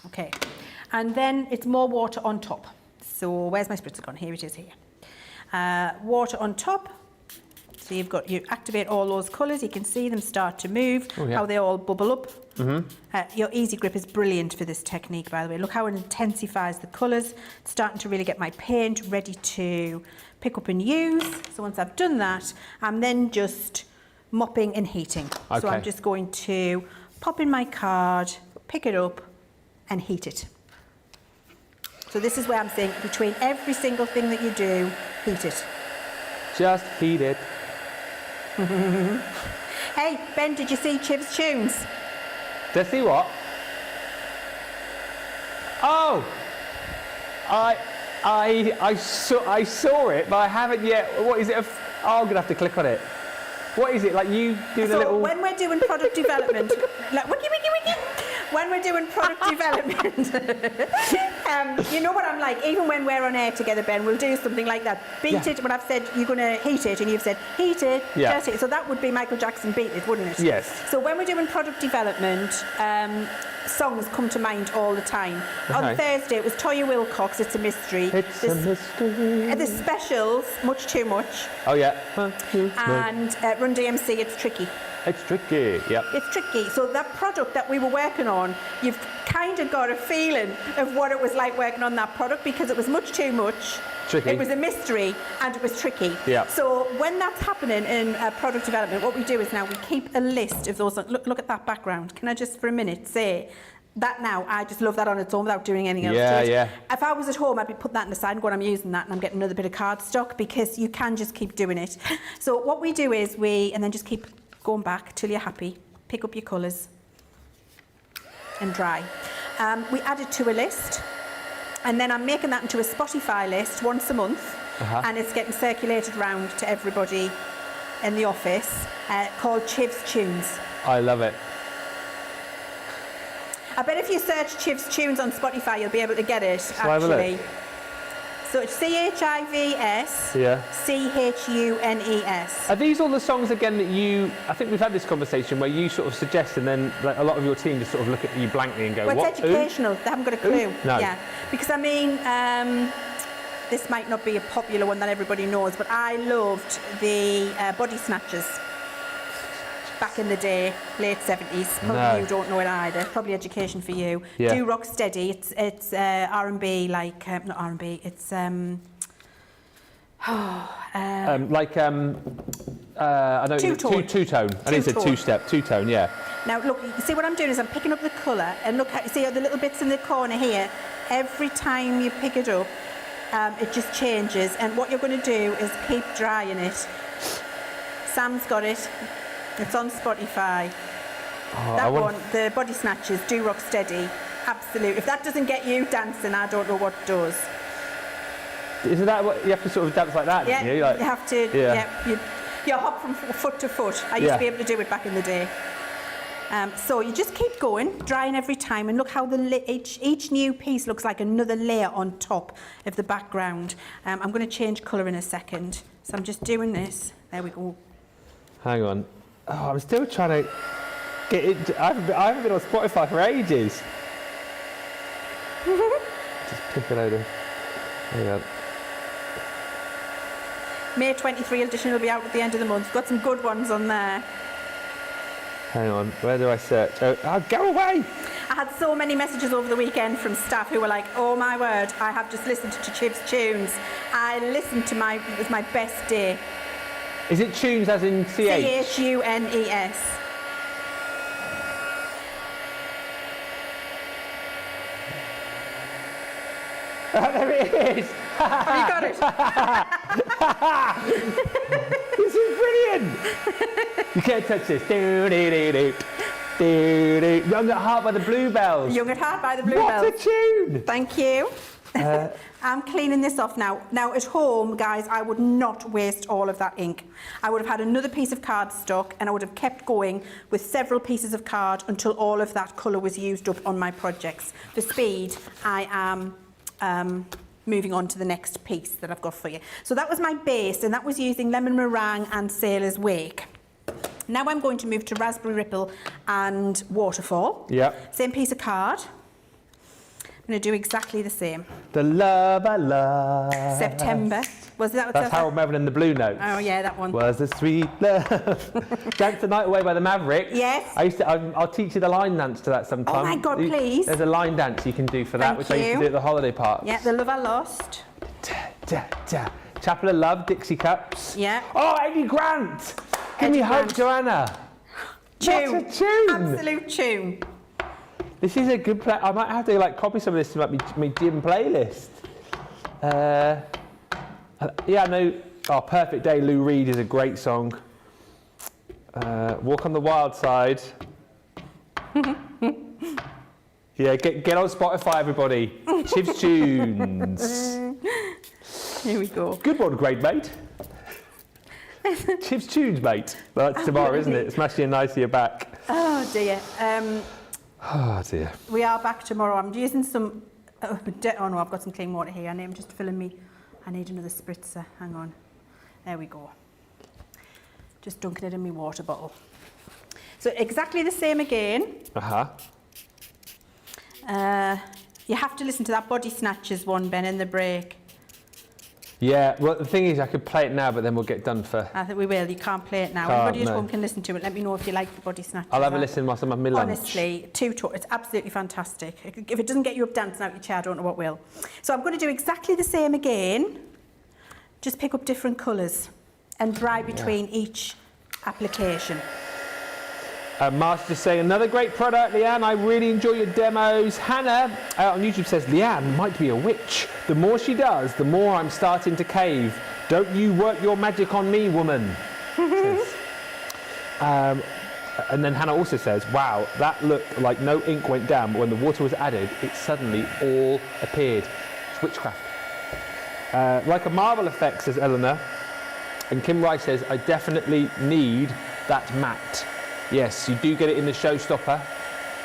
Okay, and then it's more water on top. So where's my spritzer gone? Here it is here. Water on top. So you activate all those colours. You can see them start to move, how they all bubble up. Your easy grip is brilliant for this technique, by the way. Look how it intensifies the colours. It's starting to really get my paint ready to pick up and use. So once I've done that, I'm then just mopping and heating. Okay. So I'm just going to pop in my card, pick it up, and heat it. So this is where I'm saying between every single thing that you do, heat it. Just heat it. Hey, Ben, did you see Chiv's Tunes? Did I see what? Oh! I saw it, but I haven't yet. What is it? I'm going to have to click on it. What is it? Like you do the little... When we're doing product development, like wiki, wiki, wiki. when we're doing product development, you know what I'm like, even when we're on air together, Ben, we'll do something like that. Beat it, when I've said you're going to heat it, and you've said heat it, just it. So that would be Michael Jackson Beat It, wouldn't it? Yes. So when we're doing product development, songs come to mind all the time. On Thursday, it was Toya Wilcox, It's a Mystery. It's a mystery. The Specials, Much Too Much. Oh, yeah. And Run DMC, It's Tricky. It's tricky, yep. It's tricky. So that product that we were working on, you've kind of got a feeling of what it was like working on that product, because it was much too much. Tricky. It was a mystery and it was tricky. Yeah. So when that's happening in product development, what we do is now we keep a list of those. Look at that background. Can I just for a minute say that now? I just love that on its own without doing anything else to it. Yeah. If I was at home, I'd be putting that on the side and going, I'm using that and I'm getting another bit of cardstock, because you can just keep doing it. So what we do is and then just keep going back till you're happy. Pick up your colours and dry. We add it to a list, and then I'm making that into a Spotify list once a month, and it's getting circulated round to everybody in the office, called Chivs Tunes. I love it. I bet if you search Chivs Tunes on Spotify, you'll be able to get it, Shall I have a look? actually. So it's CHIVS, CHUNES. Are these all the songs again that I think we've had this conversation where you sort of suggest, and then like, a lot of your team just sort of look at you blankly and go, well, what? It's educational. They haven't got a clue. No. Yeah. Because, I mean, this might not be a popular one that everybody knows, but I loved the Body Snatchers back in the day, late 70s. Probably you don't know it either. Probably education for you. Yeah. Do Rock Steady. It's R&B, like not R&B. It's I know two-tone. Two-tone. I think it's a two-step, two-tone. Yeah. Now look, you see what I'm doing is I'm picking up the colour, and look, you see the little bits in the corner here. Every time you pick it up, it just changes. And what you're going to do is keep drying it. Sam's got it. It's on Spotify. That one, the Body Snatchers, Do Rock Steady. Absolute. If that doesn't get you dancing, I don't know what does. Isn't that what you have to sort of dance like that? Yeah, you like, you have to. Yeah, you hop from foot to foot. I used to be able to do it back in the day. So you just keep going, drying every time, and look how each new piece looks like another layer on top of the background. I'm going to change colour in a second, so I'm just doing this. There we go. Hang on. Oh, I'm still trying to get it. I haven't been on Spotify for ages. Just pick it over. Hang on. May 23 edition will be out at the end of the month. Got some good ones on there. Hang on, where do I search? Oh, go away! I had so many messages over the weekend from staff who were like, oh my word, I have just listened to Chivs Tunes. I listened to it was my best day. Is it tunes as in CH? CHUNES. There it is! Have you got it? This is brilliant! You can't touch this. Young at Heart by the Bluebells. Young at Heart by the Bluebells. What a tune! Thank you. I'm cleaning this off now. Now at home, guys, I would not waste all of that ink. I would have had another piece of cardstock, and I would have kept going with several pieces of card until all of that colour was used up on my projects. For speed, I am moving on to the next piece that I've got for you. So that was my base, and that was using Lemon Meringue and Sailor's Wake. Now I'm going to move to Raspberry Ripple and Waterfall. Yeah. Same piece of card. I'm going to do exactly the same. The love I love. September. Was that what That's Harold Melvin and the Blue Notes. Oh yeah, that one. Was the sweet love. Dance the Night Away by the Mavericks. Yes. I'll teach you the line dance to that sometime. Oh my God, please. There's a line dance you can do for that, which I used to do at the holiday park. Yeah, The Love I Lost. Chapel of Love, Dixie Cups. Yeah. Oh, Eddie Grant. Give me hope, Joanna. Tune. What a tune. Absolute tune. This is a good play. I might have to copy some of this to my gym playlist. Yeah, I know. Oh, Perfect Day, Lou Reed is a great song. Walk on the Wild Side. Yeah, get on Spotify, everybody. Chivs Tunes. Here we go. Good one, great mate. Chivs Tunes, mate. Well, that's tomorrow, isn't it? Smash you nicely back. Oh dear. Oh dear. We are back tomorrow. I'm using some, oh no, I've got some clean water here and I'm just filling me. I need another spritzer, hang on. There we go. Just dunking it in my water bottle. So exactly the same again. You have to listen to that body snatchers one, Ben, in the break. Yeah, well, the thing is, I could play it now, but then we'll get done for... I think we will. You can't play it now. Everybody at home can listen to it. Let me know if you like the body snatchers. I'll have a listen whilst I'm having my lunch. Honestly, it's absolutely fantastic. If it doesn't get you up dancing out your chair, I don't know what will. So I'm going to do exactly the same again. Just pick up different colours and dry between each application. Marcia just saying, another great product, Leanne. I really enjoy your demos. Hannah on YouTube says, Leanne might be a witch. The more she does, the more I'm starting to cave. Don't you work your magic on me, woman. And then Hannah also says, wow, that looked like no ink went down, but when the water was added, it suddenly all appeared. It's witchcraft. Like a marvel effect, says Eleanor. And Kim Rice says, I definitely need that mat. Yes, you do get it in the showstopper,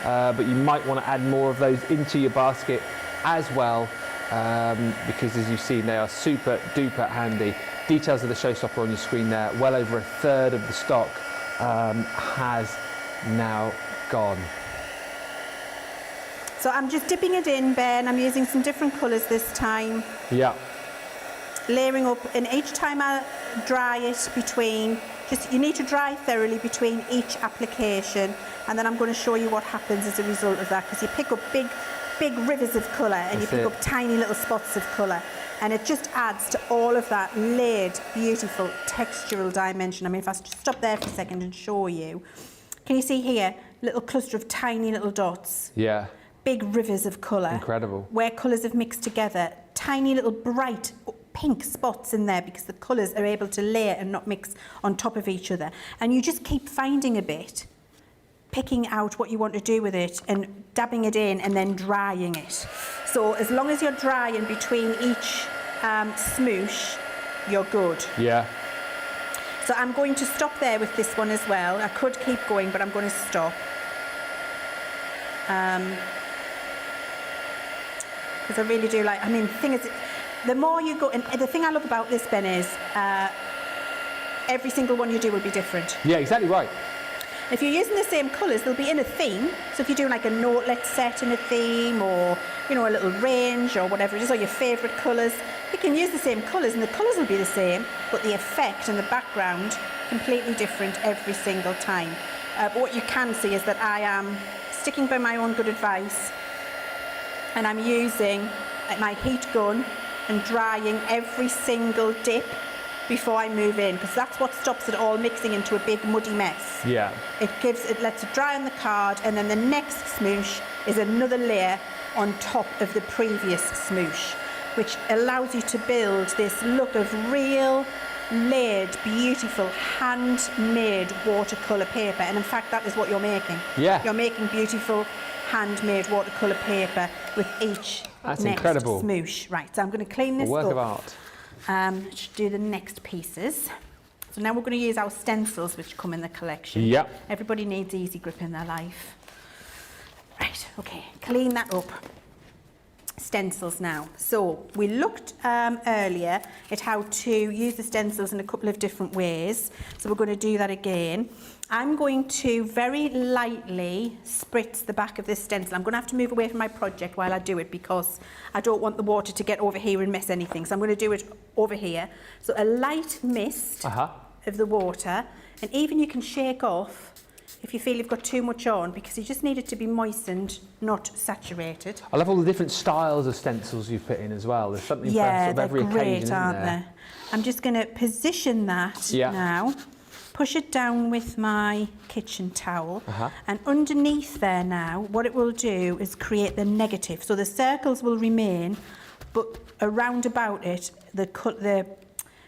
but you might want to add more of those into your basket as well, because as you've seen, they are super duper handy. Details of the showstopper on your screen there. Well over a third of the stock has now gone. So I'm just dipping it in, Ben. I'm using some different colours this time. Yeah. Layering up, and each time I dry it between, you need to dry thoroughly between each application, and then I'm going to show you what happens as a result of that, because you pick up big rivers of colour and you pick up tiny little spots of colour, and it just adds to all of that layered, beautiful textural dimension. I mean, if I stop there for a second and show you, can you see here, little cluster of tiny little dots? Yeah. Big rivers of colour. Incredible. Where colours have mixed together, tiny little bright pink spots in there because the colours are able to layer and not mix on top of each other. And you just keep finding a bit, picking out what you want to do with it and dabbing it in and then drying it. So as long as you're drying between each smoosh, you're good. Yeah. So I'm going to stop there with this one as well. I could keep going, but I'm going to stop. Because I really do like, I mean, the thing is, the more you go, and the thing I love about this, Ben, is every single one you do will be different. Yeah, exactly right. If you're using the same colours, they'll be in a theme. So if you're doing like a notelet set in a theme, or, you know, a little range or whatever it is, or your favourite colours, you can use the same colours and the colours will be the same, but the effect and the background completely different every single time. But what you can see is that I am sticking by my own good advice, and I'm using my heat gun and drying every single dip before I move in, because that's what stops it all mixing into a big muddy mess. Yeah. It lets it dry on the card, and then the next smoosh is another layer on top of the previous smoosh, which allows you to build this look of real layered, beautiful, handmade watercolour paper. And in fact, that is what you're making. Yeah. You're making beautiful handmade watercolour paper with each That's next incredible. smoosh. Right, so I'm going to clean this A work up. of art. Should do the next pieces. So now we're going to use our stencils, which come in the collection. Yep. Everybody needs easy grip in their life. Right, okay, clean that up. Stencils now. So we looked earlier at how to use the stencils in a couple of different ways. So we're going to do that again. I'm going to very lightly spritz the back of this stencil. I'm going to have to move away from my project while I do it, because I don't want the water to get over here and mess anything. So I'm going to do it over here. So a light mist of the water, and even you can shake off if you feel you've got too much on, because you just need it to be moistened, not saturated. I love all the different styles of stencils you've put in as well. There's something for sort of every occasion, great, isn't aren't there? I'm just going to position that now, push it down with my kitchen towel, and underneath there now, what it will do is create the negative. So the circles will remain, but around about it, the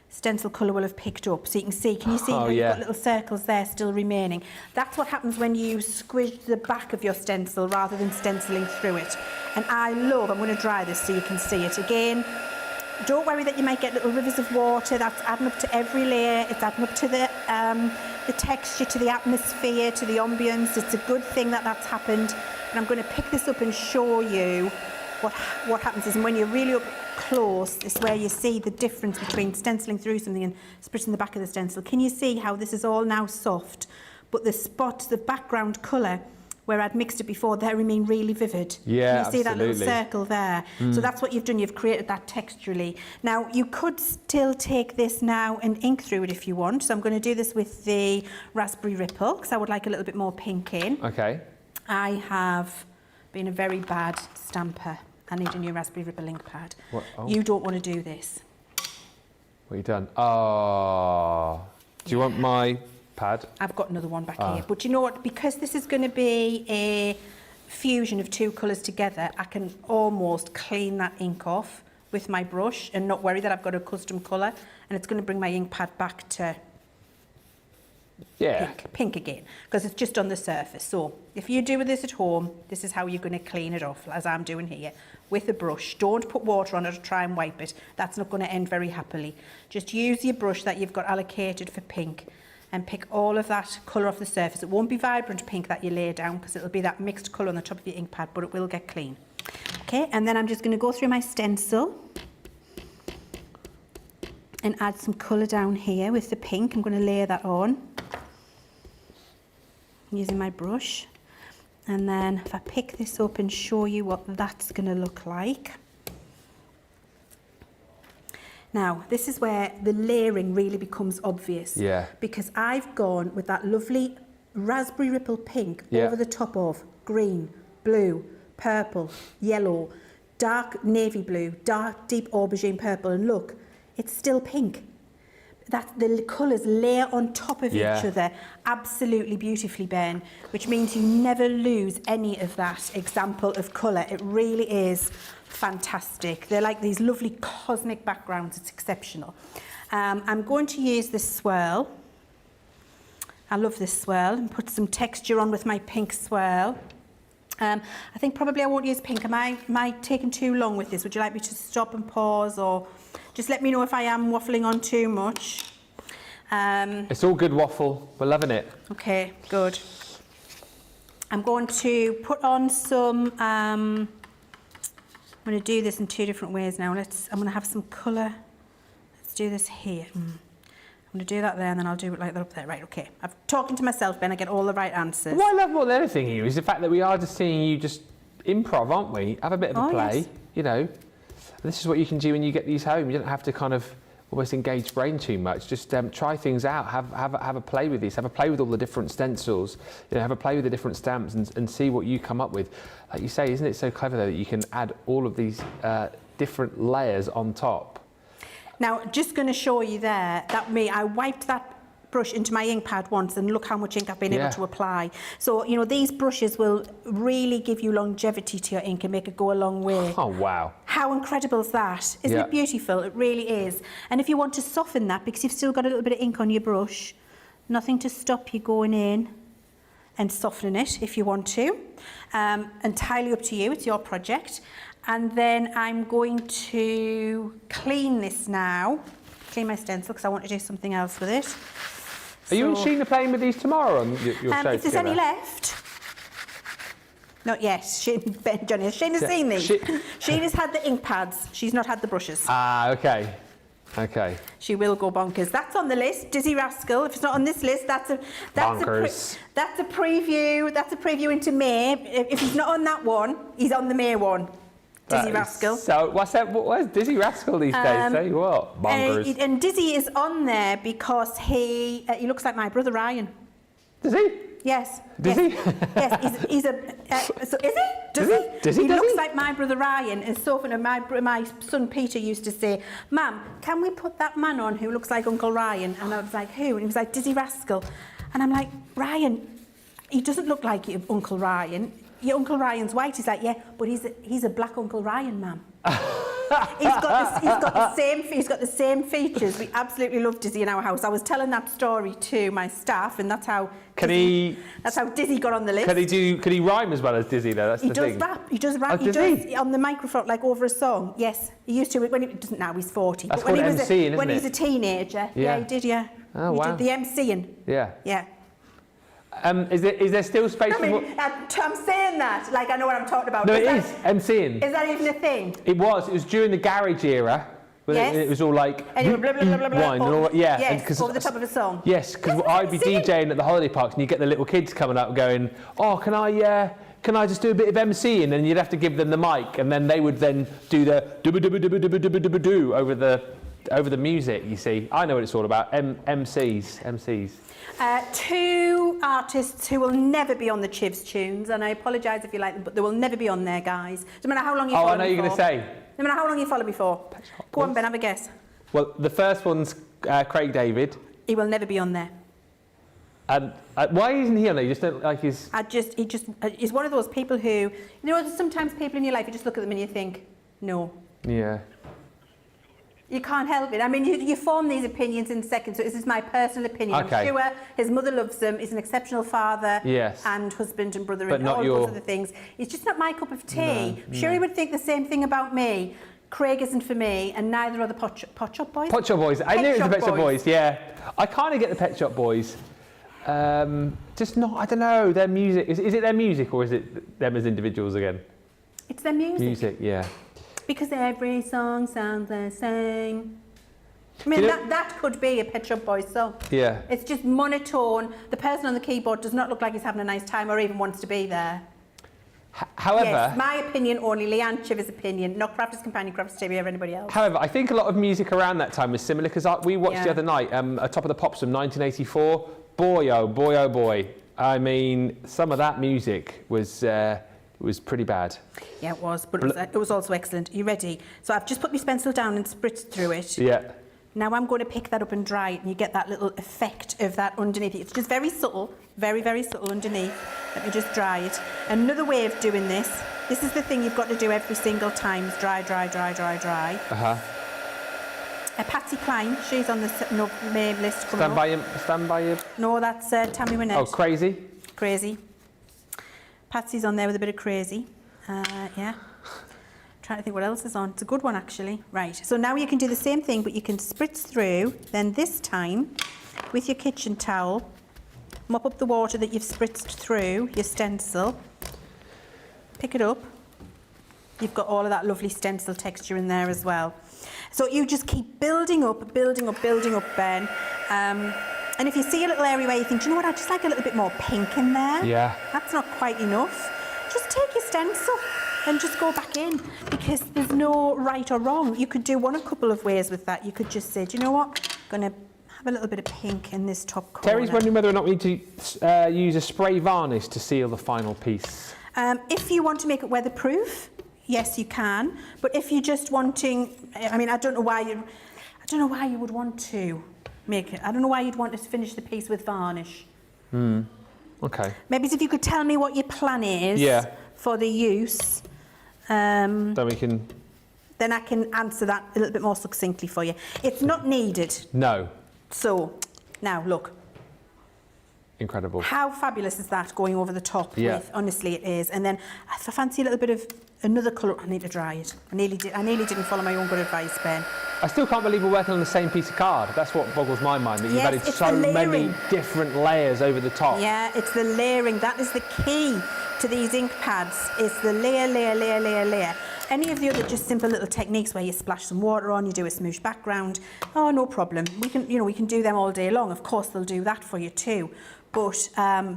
stencil colour will have picked up. So you can see, can you see how you've got little circles there still remaining? That's what happens when you squish the back of your stencil rather than stenciling through it. And I'm going to dry this so you can see it again. Don't worry that you might get little rivers of water. That's adding up to every layer. It's adding up to the texture, to the atmosphere, to the ambience. It's a good thing that that's happened. And I'm going to pick this up and show you what happens is, and when you're really up close, is where you see the difference between stenciling through something and splitting the back of the stencil. Can you see how this is all now soft, but the spots, the background colour, where I'd mixed it before, they remain really vivid. Yeah, Can you see that little absolutely. circle there? So that's what you've done, you've created that texturally. Now, you could still take this now and ink through it if you want. So I'm going to do this with the Raspberry Ripple, because I would like a little bit more pink in. Okay. I have been a very bad stamper. I need a new Raspberry Ripple ink pad. What? Oh. You don't want to do this. What have you done? Oh. Do you want my pad? I've got another one back here. But you know what? Because this is going to be a fusion of two colours together, I can almost clean that ink off with my brush and not worry that I've got a custom colour, and it's going to bring my ink pad back to pink again, because it's just on the surface. So if you do this at home, this is how you're going to clean it off, as I'm doing here, with a brush. Don't put water on it or try and wipe it. That's not going to end very happily. Just use your brush that you've got allocated for pink and pick all of that colour off the surface. It won't be vibrant pink that you lay down, because it'll be that mixed colour on the top of your ink pad, but it will get clean. Okay, and then I'm just going to go through my stencil and add some colour down here with the pink. I'm going to layer that on using my brush, and then if I pick this up and show you what that's going to look like. Now, this is where the layering really becomes obvious. Yeah. Because I've gone with that lovely Raspberry Ripple pink over the top of green, blue, purple, yellow, dark navy blue, dark deep aubergine purple, and look, it's still pink. That the colours layer on top of each other absolutely beautifully, Ben, which means you never lose any of that example of colour. It really is fantastic. They're like these lovely cosmic backgrounds. It's exceptional. I'm going to use this swirl. I love this swirl, and put some texture on with my pink swirl. I think probably I won't use pink. Am I taking too long with this? Would you like me to stop and pause, or just let me know if I am waffling on too much? It's all good waffle. We're loving it. Okay, good. I'm going to put on some, I'm going to do this in two different ways now. I'm going to have some colour. Let's do this here. I'm going to do that there, and then I'll do it like that up there. Right, okay. I'm talking to myself, Ben. I get all the right answers. What I love more than anything here is the fact that we are just seeing you just improv, aren't we? Have a bit of a play, yes. You know. This is what you can do when you get these home. You don't have to kind of almost engage brain too much. Just try things out. Have a play with these. Have a play with all the different stencils. You know, have a play with the different stamps and see what you come up with. Like you say, isn't it so clever though that you can add all of these different layers on top? Now, just going to show you there that I wiped that brush into my ink pad once, and look how much ink I've been able to apply. So, you know, these brushes will really give you longevity to your ink and make it go a long way. Oh, wow. How incredible is that? Isn't it beautiful? It really is. And if you want to soften that, because you've still got a little bit of ink on your brush, nothing to stop you going in and softening it if you want to. Entirely up to you. It's your project. And then I'm going to clean this now. Clean my stencil, because I want to do something else with it. Are you and Sheena playing with these tomorrow on your show if there's together? any left. Not yet. Johnny, has Sheena's seen these? Sheena's had the ink pads. She's not had the brushes. Ah, okay. Okay. She will go bonkers. That's on the list. Dizzy Rascal. If it's not on this list, that's a preview. That's a preview into May. If he's not on that one, he's on the May one. Dizzy Rascal. So what's that? What's Dizzy Rascal these days? Tell you what, bonkers. And Dizzy is on there because he looks like my brother Ryan. Does he? Yes. Does he? Yes. He's a. So is he? Does he? Does he? He looks like my brother Ryan. And so funny. My son Peter used to say, "Mum, can we put that man on who looks like Uncle Ryan?" And I was like, "Who?" And he was like, "Dizzy Rascal." And I'm like, "Ryan, he doesn't look like your Uncle Ryan. Your Uncle Ryan's white." He's like, "Yeah, but he's a black Uncle Ryan, Mum." He's got the same features. We absolutely love Dizzy in our house. I was telling that story to my staff, and that's how Dizzy got on the list. Could he rhyme as well as Dizzy though? That's the thing. He does rap. He does on the microphone, like over a song. Yes, he used to. When he doesn't now, he's 40. That's but when called MCing, isn't it? When he's a teenager, yeah, he did. Yeah. Oh, he wow. did the MCing. Yeah. Yeah. Is there still space I mean, for... I'm saying that, like I know what I'm talking about. No, it is. MCing. Is that even a thing? It was during the garage era. Yes. It was all like... And you were blah, blah, blah, blah, blah. Wine and all, yeah. Yes, over the top of a song. Yes, because I'd be DJing at the holiday parks and you get the little kids coming up going, oh, can I just do a bit of MCing? And then you'd have to give them the mic and then they would then do the do over the music, you see. I know what it's all about. MCs. Two artists who will never be on the Chivs tunes, and I apologise if you like them, but they will never be on there, guys. No matter how long you follow me for. Oh, I know you're going to say. No matter how long you follow me for. Go on, Ben, have a guess. Well, the first one's Craig David. He will never be on there. And why isn't he on there? You just don't like his... He's one of those people who... You know, there's sometimes people in your life, you just look at them and you think, no. Yeah. You can't help it. I mean, you form these opinions in seconds, so this is my personal opinion. Okay. I'm sure his mother loves him, he's an exceptional father and husband and brother and all those other things. It's just not my cup of tea. I'm sure he would think the same thing about me. Craig isn't for me, and neither are the Pot Shop Boys. Pot Shop Boys. I knew it was the Pet Shop Boys, yeah. I kind of get the Pet Shop Boys. Just not, I don't know, their music. Is it their music or is it them as individuals again? It's their music. Music, yeah. Because every song sounds the same. I mean, that could be a Pet Shop Boys song. Yeah. It's just monotone. The person on the keyboard does not look like he's having a nice time or even wants to be there. However... Yes, my opinion only, Leann Chivers' opinion, not Crafters Companion, Crafters TV or anybody else. However, I think a lot of music around that time was similar because we watched the other night, Top of the Pops from 1984. Boy, oh boy. I mean, some of that music was pretty bad. Yeah, it was, but it was also excellent. Are you ready? So I've just put my pencil down and spritzed through it. Yeah. Now I'm going to pick that up and dry it, and you get that little effect of that underneath. It's just very subtle, very, very subtle underneath. Let me just dry it. Another way of doing this is the thing you've got to do every single time, is dry. Uh-huh. Patsy Cline, she's on the name list. Stand by him. No, that's Tammy Wynette. Oh, Crazy. Crazy. Patsy's on there with a bit of Crazy. Yeah. Trying to think what else is on. It's a good one, actually. Right. So now you can do the same thing, but you can spritz through. Then this time, with your kitchen towel, mop up the water that you've spritzed through your stencil. Pick it up. You've got all of that lovely stencil texture in there as well. So you just keep building up, Ben. And if you see a little area where you think, do you know what, I'd just like a little bit more pink in there. Yeah. That's not quite enough. Just take your stencil and just go back in, because there's no right or wrong. You could do one a couple of ways with that. You could just say, do you know what, I'm going to have a little bit of pink in this top corner. Terry's wondering whether or not we need to use a spray varnish to seal the final piece. If you want to make it weatherproof, yes, you can. But if you're just wanting, I mean, I don't know why you would want to make it. I don't know why you'd want to finish the piece with varnish. Okay. Maybe if you could tell me what your plan is for the use. Then we can... Then I can answer that a little bit more succinctly for you. It's not needed. No. So, now look. Incredible. How fabulous is that going over the top with? Honestly, it is. And then if I fancy a little bit of another colour, I need to dry it. I nearly didn't follow my own good advice, Ben. I still can't believe we're working on the same piece of card. That's what boggles my mind, that you've added so many different layers over the top. Yeah, it's the layering. That is the key to these ink pads. It's the layer. Any of the other just simple little techniques where you splash some water on, you do a smoosh background, oh, no problem. We can do them all day long. Of course, they'll do that for you too. But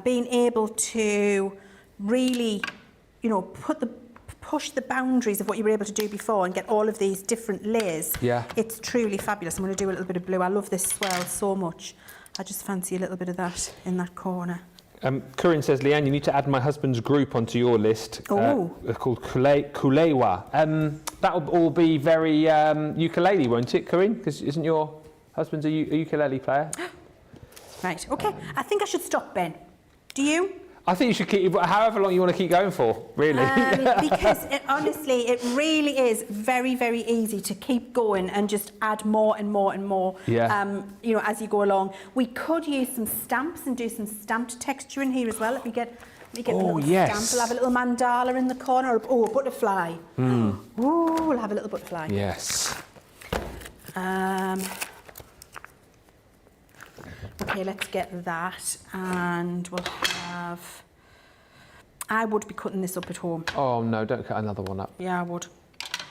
being able to really, push the boundaries of what you were able to do before and get all of these different layers. Yeah. It's truly fabulous. I'm going to do a little bit of blue. I love this swirl so much. I just fancy a little bit of that in that corner. Corinne says, Leann, you need to add my husband's group onto your list. Called Kulewa. That'll all be very ukulele, won't it, Corinne? Because isn't your husband a ukulele player? Right, okay. I think I should stop, Ben. Do you? I think you should keep, however long you want to keep going for, really. Because honestly, it really is very, very easy to keep going and just add more and more and more, as you go along. We could use some stamps and do some stamped texture in here as well. Let me get a little stamp. We'll have a little mandala in the corner. Oh, a butterfly. Ooh, we'll have a little butterfly. Yes. Okay, Okay, let's get that, and we'll have... I would be cutting this up at home. Oh no, don't cut another one up. Yeah, I would.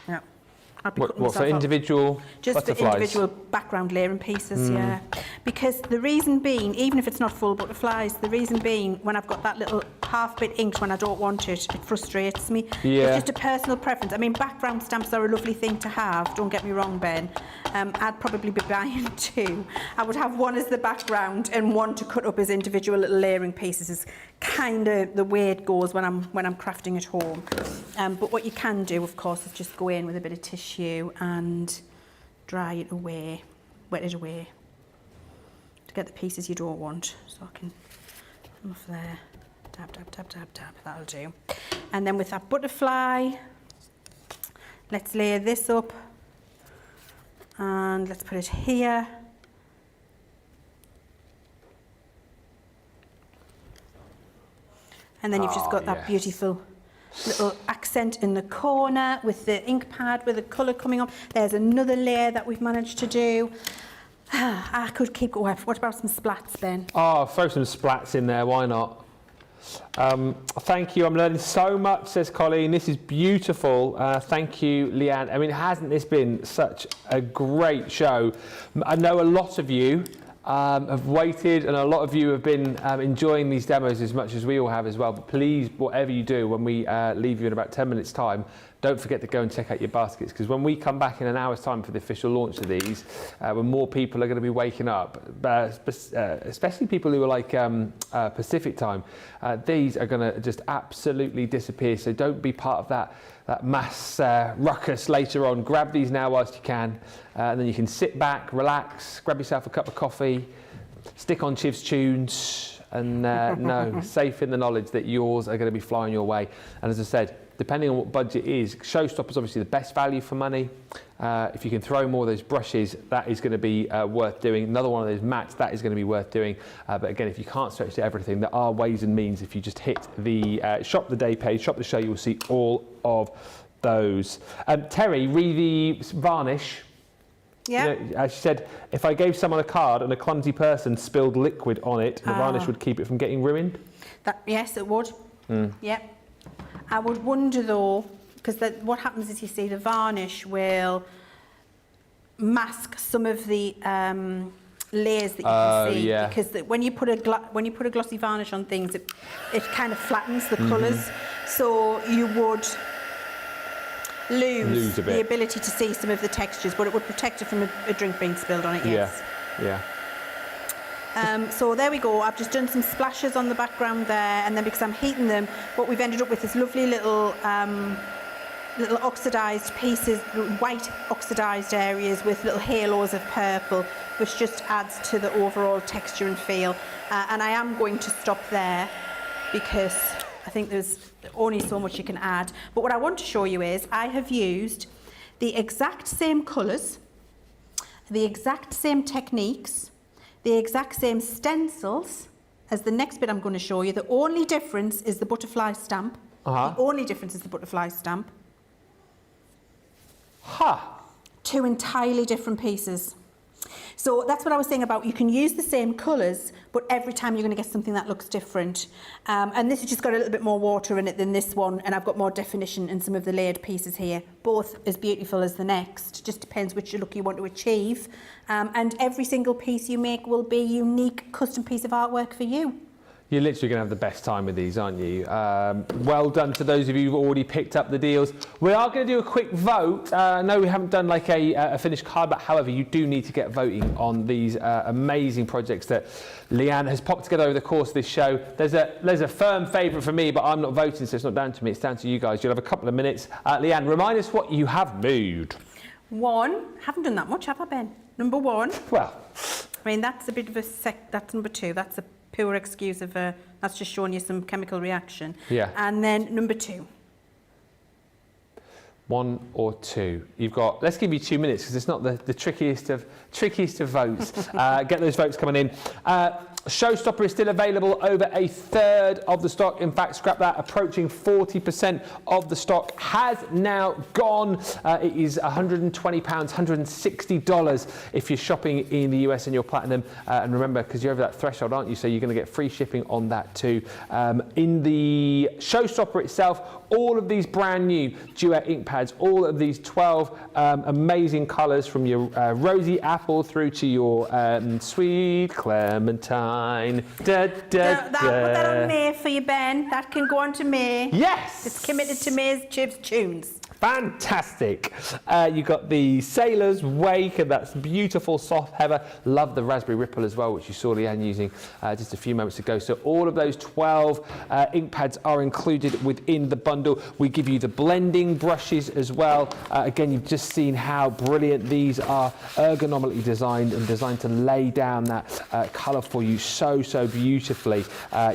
Yeah. I'd be What for individual just butterflies? for individual background layering pieces, yeah. Because the reason being, even if it's not full butterflies, the reason being, when I've got that little half bit inked when I don't want it, it frustrates me. Yeah. It's just a personal preference. I mean, background stamps are a lovely thing to have, don't get me wrong, Ben. I'd probably be buying 2. I would have one as the background and one to cut up as individual little layering pieces. Is kind of the way it goes when I'm crafting at home. But what you can do, of course, is just go in with a bit of tissue and dry it away, wet it away to get the pieces you don't want. So I can come off there, dab, dab, dab, dab, dab, that'll do. And then with that butterfly, let's layer this up and let's put it here. And then you've just got that beautiful little accent in the corner with the ink pad with the colour coming up. There's another layer that we've managed to do. I could keep going. What about some splats, Ben? Oh, throw some splats in there, why not? Thank you, I'm learning so much, says Colleen. This is beautiful. Thank you, Leann. I mean, hasn't this been such a great show? I know a lot of you have waited, and a lot of you have been enjoying these demos as much as we all have as well. But please, whatever you do, when we leave you in about 10 minutes time, don't forget to go and check out your baskets, because when we come back in an hour's time for the official launch of these, when more people are going to be waking up, especially people who are like Pacific time, these are going to just absolutely disappear. So don't be part of that mass ruckus later on. Grab these now whilst you can, and then you can sit back, relax, grab yourself a cup of coffee, stick on Chiv's tunes, and know, safe in the knowledge that yours are going to be flying your way. And as I said, depending on what budget is, Showstopper's obviously the best value for money. If you can throw more of those brushes, that is going to be worth doing. Another one of those mats, that is going to be worth doing. But again, if you can't stretch to everything, there are ways and means. If you just hit the Shop the Day page, Shop the Show, you will see all of those. Terry, read the varnish. Yeah. You know, she said, if I gave someone a card and a clumsy person spilled liquid on it, the varnish would keep it from getting ruined? Yes, it would. Yep. I would wonder though, because what happens is, you see, the varnish will mask some of the layers that you can see, because when you put a glossy varnish on things, it kind of flattens the colours, so you would lose the ability to see some of the textures, but it would protect it from a drink being spilled on it. Yes. Yeah. So there we go. I've just done some splashes on the background there, and then because I'm heating them, what we've ended up with is lovely little oxidised pieces, white oxidised areas with little halos of purple, which just adds to the overall texture and feel. And I am going to stop there because I think there's only so much you can add. But what I want to show you is I have used the exact same colours, the exact same techniques, the exact same stencils as the next bit I'm going to show you. The only difference is the butterfly stamp. The only difference is the butterfly stamp. Two entirely different pieces. So that's what I was saying about, you can use the same colours, but every time you're going to get something that looks different. And this has just got a little bit more water in it than this one, and I've got more definition in some of the layered pieces here. Both as beautiful as the next, just depends which look you want to achieve. And every single piece you make will be a unique custom piece of artwork for you. You're literally going to have the best time with these, aren't you? Well done to those of you who've already picked up the deals. We are going to do a quick vote. No, we haven't done like a finished card, but however, you do need to get voting on these amazing projects that Leann has popped together over the course of this show. There's a firm favourite for me, but I'm not voting, so it's not down to me, it's down to you guys. You'll have a couple of minutes. Leann, remind us what you have moved. Haven't done that much, have I, Ben? Number 1. Well, I mean, that's a bit of a that's number 2. That's a pure excuse of that's just showing you some chemical reaction. Yeah. And then number 2. 1 or 2. You've got. Let's give you 2 minutes because it's not the trickiest of votes. Get those votes coming in. Showstopper is still available, over a third of the stock. In fact, scrap that, approaching 40% of the stock has now gone. It is £120, $160 if you're shopping in the US and you're platinum. And remember, because you're over that threshold, aren't you? So you're going to get free shipping on that too. In the Showstopper itself, all of these brand new Duet ink pads, all of these 12 amazing colours, from your rosy apple through to your sweet clementine. Put that on May for you, Ben. That can go on to May. Yes! It's committed to May's Chivs tunes. Fantastic. You got the Sailor's Wake, and that's beautiful soft heather. Love the Raspberry Ripple as well, which you saw Leann using just a few moments ago. So all of those 12 ink pads are included within the bundle. We give you the blending brushes as well. Again, you've just seen how brilliant these are, ergonomically designed and designed to lay down that colour for you so beautifully.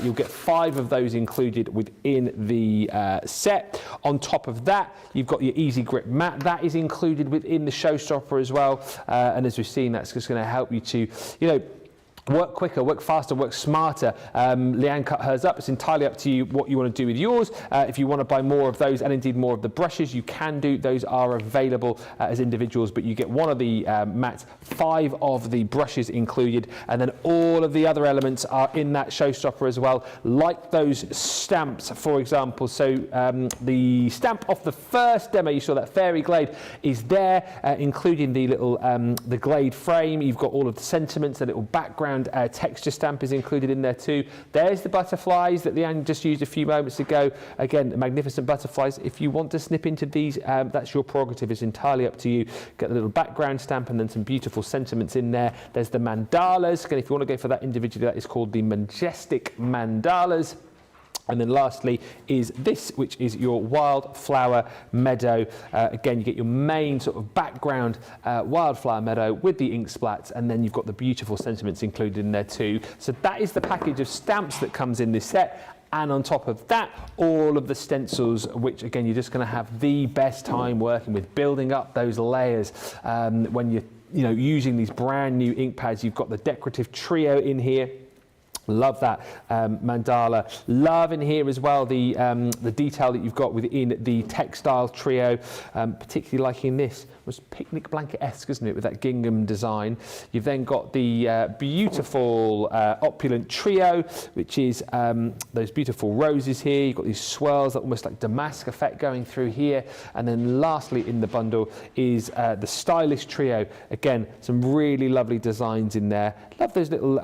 You'll get 5 of those included within the set. On top of that, you've got your Easy Grip mat. That is included within the Showstopper as well. And as we've seen, that's just going to help you to, work quicker, work faster, work smarter. Leann cut hers up. It's entirely up to you what you want to do with yours. If you want to buy more of those and indeed more of the brushes, you can do. Those are available as individuals, but you get one of the mats, 5 of the brushes included, and then all of the other elements are in that Showstopper as well, like those stamps, for example. So the stamp off the first demo, you saw that Fairy Glade, is there, including the little the Glade frame. You've got all of the sentiments, the little background texture stamp is included in there too. There's the butterflies that Leann just used a few moments ago. Again, magnificent butterflies. If you want to snip into these, that's your prerogative. It's entirely up to you. Get the little background stamp and then some beautiful sentiments in there. There's the mandalas. Again, if you want to go for that individually, that is called the Majestic Mandalas. And then lastly is this, which is your wildflower meadow. Again, you get your main sort of background wildflower meadow with the ink splats, and then you've got the beautiful sentiments included in there too. So that is the package of stamps that comes in this set. And on top of that, all of the stencils, which again, you're just going to have the best time working with, building up those layers when you're using these brand new ink pads. You've got the decorative trio in here. Love that mandala. Love in here as well the detail that you've got within the textile trio, particularly liking this. It was picnic blanket-esque, isn't it, with that gingham design. You've then got the beautiful opulent trio, which is those beautiful roses here. You've got these swirls, that almost like damask effect going through here. And then lastly in the bundle is the stylish trio. Again, some really lovely designs in there. Love those little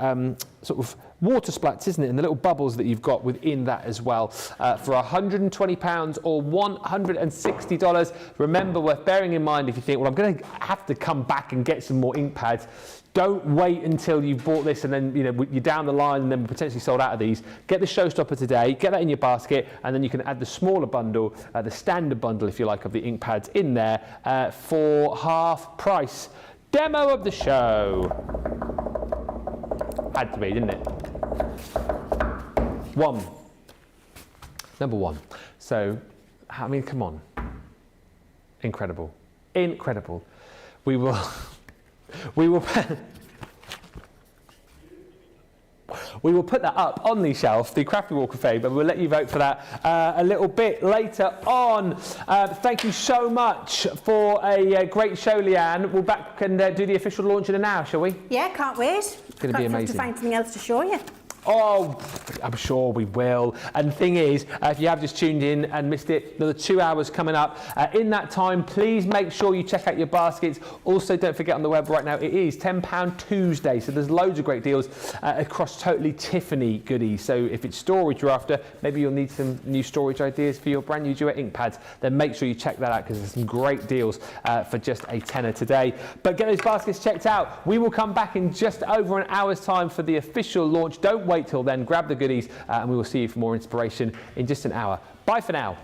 sort of water splats, isn't it? And the little bubbles that you've got within that as well. For £120 or $160. Remember, worth bearing in mind, if you think, well, I'm going to have to come back and get some more ink pads, don't wait until you've bought this and then you're down the line and then potentially sold out of these. Get the Showstopper today, get that in your basket, and then you can add the smaller bundle, the standard bundle, if you like, of the ink pads in there for half price. Demo of the show. Had to be, didn't it? Number one. So, I mean, come on. Incredible. Incredible. We will put that up on the shelf, the Crafty Walk of Fame, but we'll let you vote for that a little bit later on. Thank you so much for a great show, Leann. We'll back and do the official launch in an hour, shall we? Yeah, can't wait. It's going to be amazing. Have to find something else to show you. Oh, I'm sure we will. And the thing is, if you have just tuned in and missed it, another 2 hours coming up. In that time, please make sure you check out your baskets. Also, don't forget on the web right now, it is £10 Tuesday. So there's loads of great deals across totally Tiffany goodies. So if it's storage you're after, maybe you'll need some new storage ideas for your brand new Duet ink pads. Then make sure you check that out because there's some great deals for just a tenner today. But get those baskets checked out. We will come back in just over an hour's time for the official launch. Don't wait till then, grab the goodies and we will see you for more inspiration in just an hour. Bye for now.